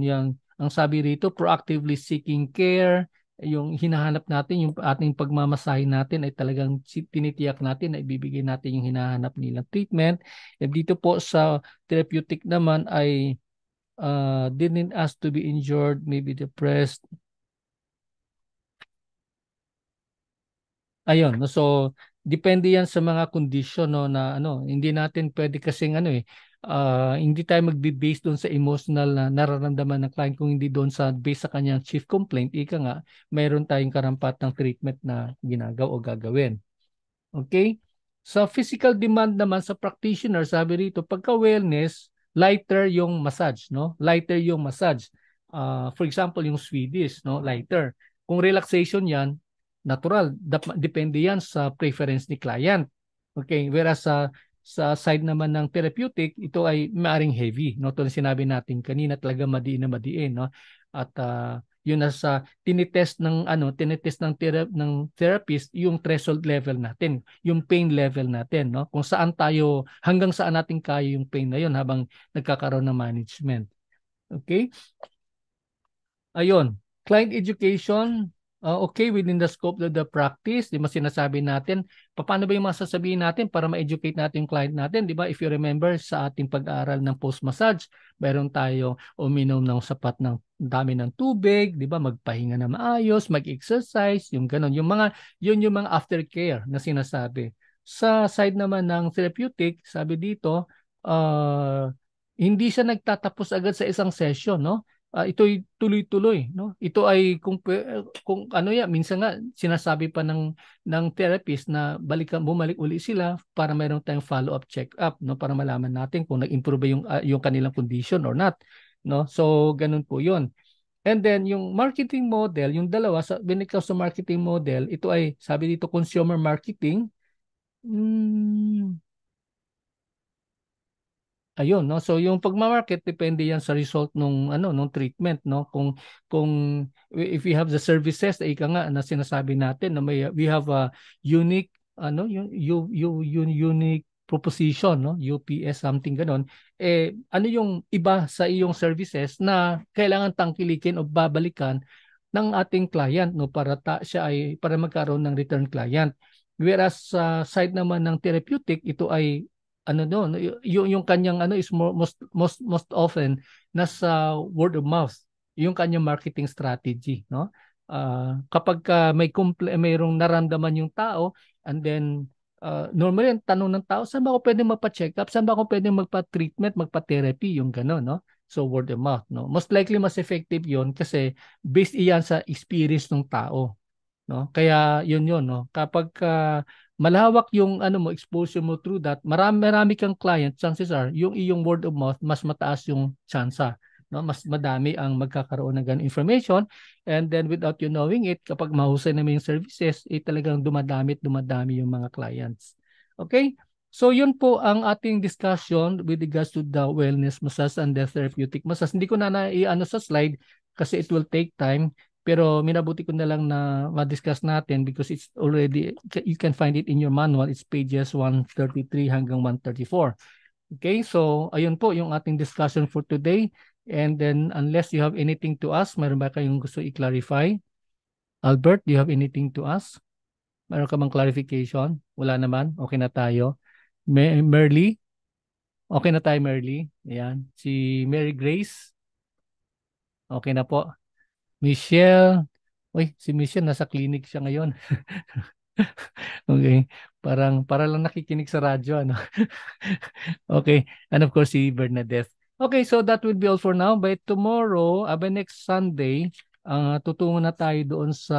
Ang sabi rito, proactively seeking care, yung hinahanap natin, yung ating pagmamasahe natin ay talagang tinitiyak natin na ibibigay natin yung hinahanap nilang treatment. And dito po sa therapeutic naman ay didn't ask to be injured, maybe depressed. Ayun, no? So depende yan sa mga condition, no, na ano, hindi natin pwede kasing ano hindi tayo magbe-base doon sa emotional na nararamdaman ng client kung hindi doon sa base sa kanyang chief complaint, ika nga, mayroon tayong karampatang treatment na ginagawa o gagawin. Okay? Sa physical demand naman sa practitioner, sabi rito, pagka wellness, lighter yung massage, no? Lighter yung massage. For example, yung Swedish, no? Lighter. Kung relaxation yan, natural. Depende yan sa preference ni client. Okay? Whereas sa side naman ng therapeutic, ito ay maaring heavy, no? Ito sinabi natin kanina, talaga madiin na madiin, no? At yun nasa tinitest ng therapist yung threshold level natin, yung pain level natin, no? Kung saan tayo, hanggang saan natin kaya yung pain na yun habang nagkakaroon ng management. Okay? Ayun, client education, okay, within the scope of the practice, di ba sinasabi natin, paano ba yung masasabihin natin para ma-educate natin yung client natin, di ba? If you remember sa ating pag-aaral ng post-massage, mayroon tayo uminom ng sapat ng dami ng tubig, di ba? Magpahinga na maayos, mag-exercise, yung ganun. Yun yung mga aftercare na sinasabi. Sa side naman ng therapeutic, sabi dito, hindi siya nagtatapos agad sa isang session, no? Ito'y tuloy-tuloy, no? Ito ay kung ano yan, minsan nga sinasabi pa ng therapist na bumalik uli sila para mayroon tayong follow-up check-up, no? Para malaman natin kung nag-improve yung kanilang condition or not, no? So ganun po 'yon. And then yung marketing model, yung dalawa when it comes to marketing model, ito ay sabi dito consumer marketing. Ayun, no? So yung pagma-market depende yan sa result nung treatment, no? Kung if we have the services, ika nga na sinasabi natin na we have a unique unique proposition, no? UPS something ganon. Ano yung iba sa iyong services na kailangan tangkilikin o babalikan ng ating client, no? Para magkaroon ng return client. Whereas sa side naman ng therapeutic, ito ay yung kanyang is most often nasa word of mouth, yung kanyang marketing strategy, no? Kapag mayroong naramdaman yung tao, and then normally ang tanong ng tao, saan ba ako pwede magpa-check up, saan ba ako pwede magpa-treatment, magpa-therapy, yung gano'n, no? So word of mouth, no? Most likely mas effective yon kasi based iyan sa experience ng tao, no? Kaya yun no. Kapag malawak yung exposure mo through that, marami kang client, chances are yung iyong word of mouth mas mataas yung tsansa, no? Mas madami ang magkakaroon ng ganung information, and then without you knowing it, kapag mahusay na yung services, talagang dumadami yung mga clients. Okay? So yun po ang ating discussion with regards to the wellness massage and the therapeutic massage. Hindi ko na naiano sa slide kasi it will take time. Pero minabuti ko na lang na ma-discuss natin because it's already, you can find it in your manual. It's pages 133 hanggang 134. Okay, so ayun po yung ating discussion for today. And then unless you have anything to ask, meron ba kayong gusto i-clarify? Albert, do you have anything to ask? Meron ka bang clarification? Wala naman? Okay na tayo. Merly? Okay na tayo, Merly. Ayan. Si Mary Grace? Okay na po. Michelle? Uy, si Michelle nasa clinic siya ngayon. Okay. Para lang nakikinig sa radyo, ano? Okay. And of course, si Bernadette. Okay, so that will be all for now. By tomorrow, by next Sunday, tutungo na tayo doon sa,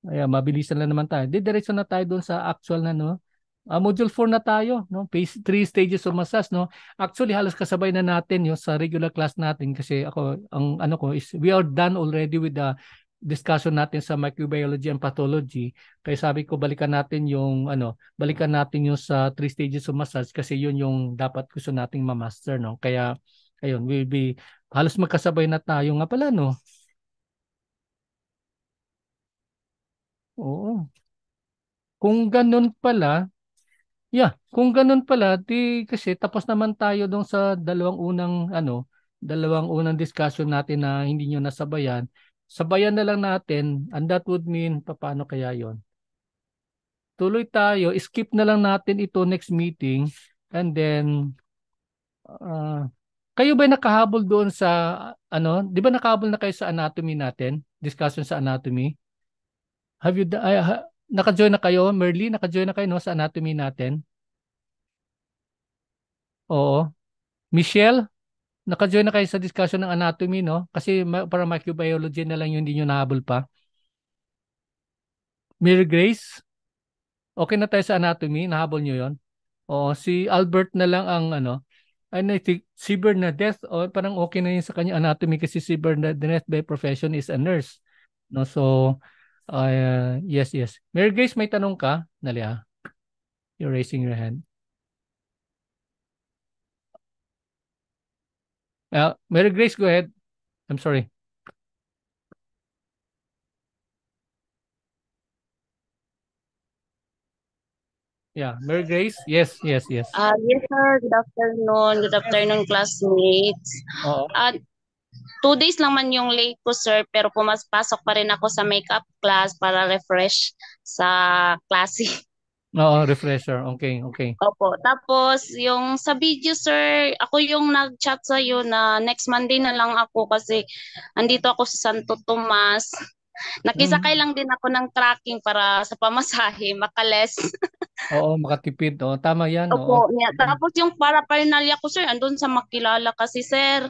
ayan, mabilisan lang naman tayo. Didiretso na tayo doon sa actual na, no? Module 4 na tayo, no? Phase 3 stages of massage, no? Actually, halos kasabay na natin yung sa regular class natin kasi ako, ang ano ko is, we are done already with the discussion natin sa microbiology and pathology. Kaya sabi ko, balikan natin yung, balikan natin yung sa 3 stages of massage kasi yun yung dapat gusto nating ma-master, no? Kaya, ayun, we'll be, halos magkasabay na tayo nga pala, no? Oo. Kung ganun pala, yeah, kung ganun pala, di kasi tapos naman tayo dong sa dalawang unang discussion natin na hindi nyo nasabayan. Sabayan na lang natin, and that would mean, paano kaya yon? Tuloy tayo, skip na lang natin ito next meeting, and then, uh, kayo ba nakahabol doon sa, di ba nakahabol na kayo sa anatomy natin? Discussion sa anatomy? Have you, naka-join na kayo, Merly? Naka-join na kayo no, sa anatomy natin? Oo. Michelle? Naka-join na kayo sa discussion ng anatomy, no? Kasi para microbiology na lang yung hindi nyo nahabol pa. Mary Grace, okay na tayo sa anatomy? Nahabol nyo yon? O si Albert na lang ang I think si Bernadette, parang okay na yun sa kanya anatomy kasi si Bernadette by profession is a nurse. No? So, yes, yes. Mary Grace, may tanong ka? Nalia, you're raising your hand. Mary Grace, go ahead. I'm sorry. Yeah, Mary Grace? Yes, yes, yes. Yes, sir. Good afternoon. Good afternoon, classmates. Oo. 2 days lang man yung late ko, sir, pero pumaspasok pa rin ako sa makeup class para refresh sa klase. Oo, refresher. Okay, okay. Opo. Tapos, yung sa video, sir, ako yung nag-chat sa iyo na next Monday na lang ako kasi andito ako sa Santo Tomas. Nakisakay Mm. lang din ako ng tracking para sa pamasahe, makales. Oo, makatipid. Oo, tama yan. Oo. Opo. Tapos yung paraphernalia ko, sir, andun sa makilala kasi, sir.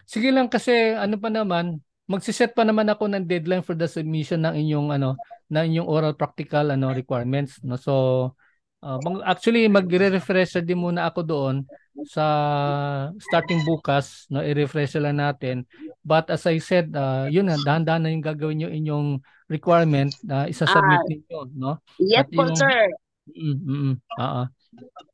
Sige lang kasi ano pa naman, magsiset pa naman ako ng deadline for the submission ng inyong oral practical requirements, no. So actually magre-refresh din muna ako doon sa starting bukas, no, i-refresh lang natin. But as I said, yun nga, dahan-dahan na yung gagawin niyo inyong requirement na Ah, isa-submit niyo, no. yes At po, yung sir. oo.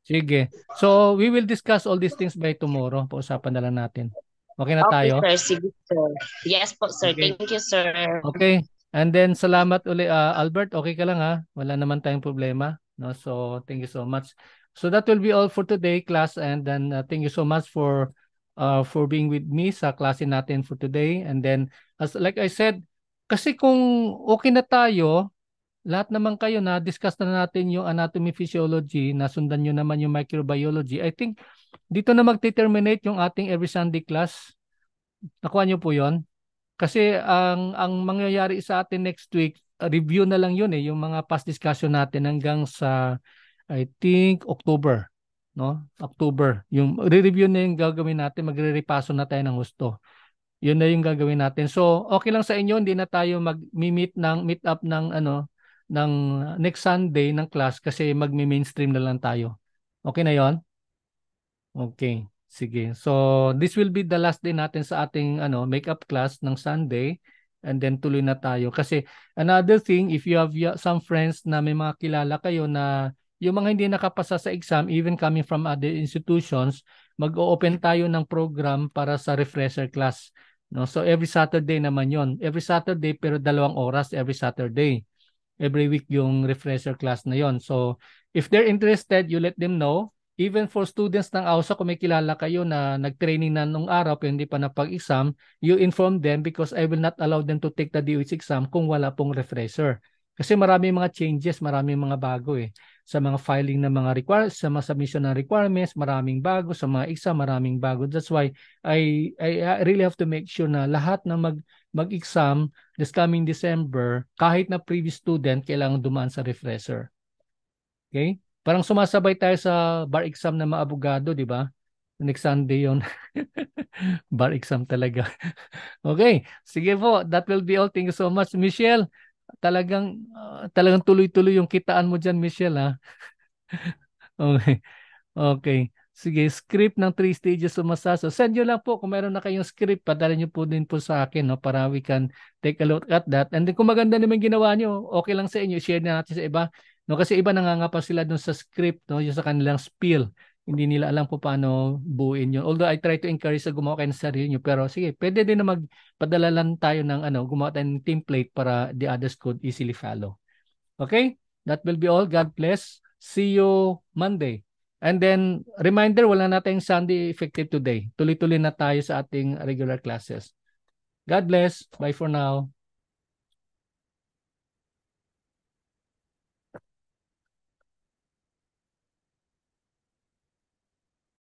Sige. So, we will discuss all these things by tomorrow. Pag-usapan na lang natin. Okay na Okay, tayo? sir. Sige, sir. Yes po, sir. Okay. Thank you, sir. Okay. And then, salamat uli. Albert, okay ka lang ha? Wala naman tayong problema. No? So, thank you so much. So, that will be all for today, class. And then, thank you so much for being with me sa klase natin for today. And then, as like I said, kasi kung okay na tayo, lahat naman kayo na discuss na natin yung anatomy physiology, nasundan nyo naman yung microbiology. I think dito na magte-terminate yung ating every Sunday class. Nakuha nyo po yon? Kasi ang mangyayari sa atin next week, review na lang yun yung mga past discussion natin hanggang sa I think October, no? October. Yung re-review na yung gagawin natin, magre-repaso na tayo ng husto. Yun na yung gagawin natin. So, okay lang sa inyo, hindi na tayo meet up ng ng next Sunday ng class kasi magme-mainstream na lang tayo. Okay na 'yon? Okay. Sige. So, this will be the last day natin sa ating makeup class ng Sunday and then tuloy na tayo kasi another thing if you have some friends na may mga kilala kayo na yung mga hindi nakapasa sa exam, even coming from other institutions, mag-o-open tayo ng program para sa refresher class. No? So every Saturday naman yon. Every Saturday pero 2 oras every Saturday. Every week yung refresher class na yon. So if they're interested, you let them know. Even for students ng AUSA, kung may kilala kayo na nag-training na nung araw pero hindi pa napag-exam, you inform them because I will not allow them to take the DOH exam kung wala pong refresher. Kasi marami mga changes, marami mga bago eh. Sa mga filing ng mga requirements, sa mga submission ng requirements, maraming bago. Sa mga exam, maraming bago. That's why I really have to make sure na lahat na mag-exam this coming December, kahit na previous student, kailangan dumaan sa refresher. Okay? Parang sumasabay tayo sa bar exam ng mga abogado, di ba? Next Sunday yon. Bar exam talaga. Okay, sige po. That will be all. Thank you so much, Michelle. Talagang tuloy-tuloy yung kitaan mo diyan, Michelle, ha? Okay. Okay. Sige, script ng 3 stages of massage. So send nyo lang po kung meron na kayong script, padala nyo po din po sa akin, no, para we can take a look at that. And then kung maganda naman ginawa nyo, okay lang sa inyo, share na natin sa iba. No, kasi iba nangangapa sila dun sa script, no, yung sa kanilang spiel. Hindi nila alam po paano buuin yun. Although I try to encourage na gumawa kayo ng sarili nyo. Pero sige, pwede din na magpadala lang tayo ng gumawa tayo ng template para the others could easily follow. Okay? That will be all. God bless. See you Monday. And then, reminder, wala na tayong Sunday effective today. Tuloy-tuloy na tayo sa ating regular classes. God bless. Bye for now.